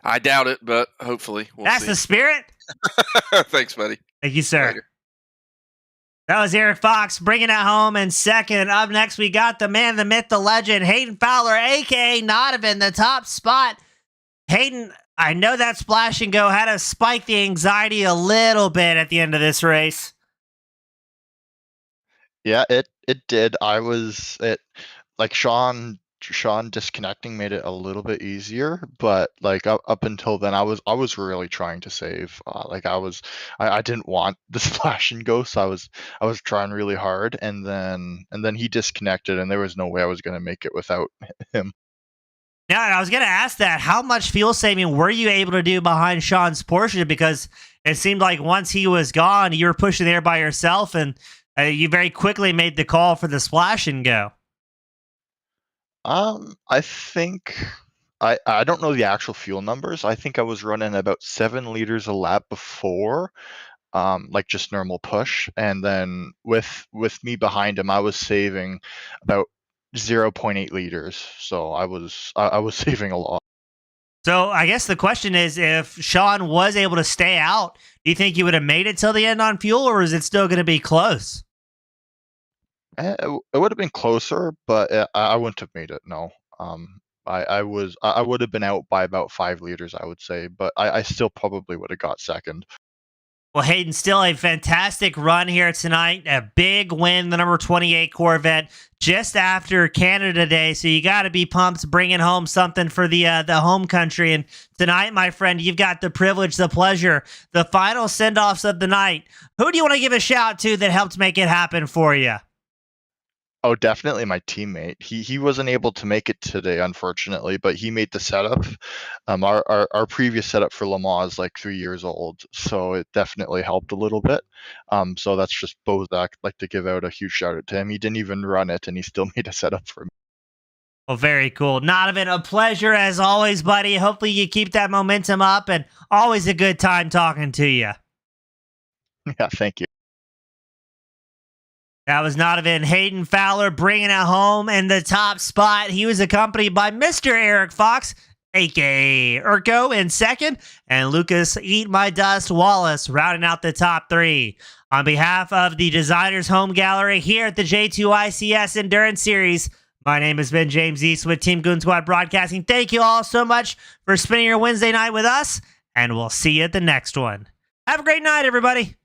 I doubt it, but hopefully we'll That's see. the spirit. Thanks, buddy. Thank you, sir. Later. That was Eric Fox bringing it home in 2nd. Up next, we got the man, the myth, the legend, Hayden Fowler, a.k.a. Nodovan, the top spot. Hayden, I know that splash and go had to spike the anxiety a little bit at the end of this race. Yeah, it did. Like Sean Sean disconnecting made it a little bit easier, but like up until then, I was really trying to save. Like I didn't want the splash and go, so I was trying really hard, and then he disconnected, and there was no way I was going to make it without him. Yeah, I was going to ask that. How much fuel saving were you able to do behind Sean's Porsche? Because it seemed like once he was gone, you were pushing there by yourself, and you very quickly made the call for the splash and go. I think I don't know the actual fuel numbers. I think I was running about 7 liters a lap before, like just normal push, and then with me behind him, I was saving about 0.8 liters. So I was saving a lot. So I guess the question is, if Sean was able to stay out, do you think you would have made it till the end on fuel, or is it still going to be close? It would have been closer, but I wouldn't have made it. No. I would have been out by about 5 liters, I would say, but I still probably would have got second. Well, Hayden, still a fantastic run here tonight. A big win, the number 28 Corvette, just after Canada Day. So you got to be pumped, bringing home something for the home country. And tonight, my friend, you've got the privilege, the pleasure, the final send-offs of the night. Who do you want to give a shout to that helped make it happen for you? Oh, definitely my teammate. He wasn't able to make it today, unfortunately, but he made the setup. Our previous setup for Lemans is like 3 years old, so it definitely helped a little bit. So that's just both. I'd like to give out a huge shout out to him. He didn't even run it, and he still made a setup for me. Well, very cool. Donovan, a pleasure as always, buddy. Hopefully you keep that momentum up, and always a good time talking to you. Yeah, thank you. That was Donovan. Hayden Fowler bringing it home in the top spot. He was accompanied by Mr. Eric Fox, a.k.a. Urko, in second, and Lucas Eat My Dust Wallace rounding out the top three. On behalf of the Designers Home Gallery here at the J2ICS Endurance Series, my name has been James East with Team Goon Squad Broadcasting. Thank you all so much for spending your Wednesday night with us, and we'll see you at the next one. Have a great night, everybody.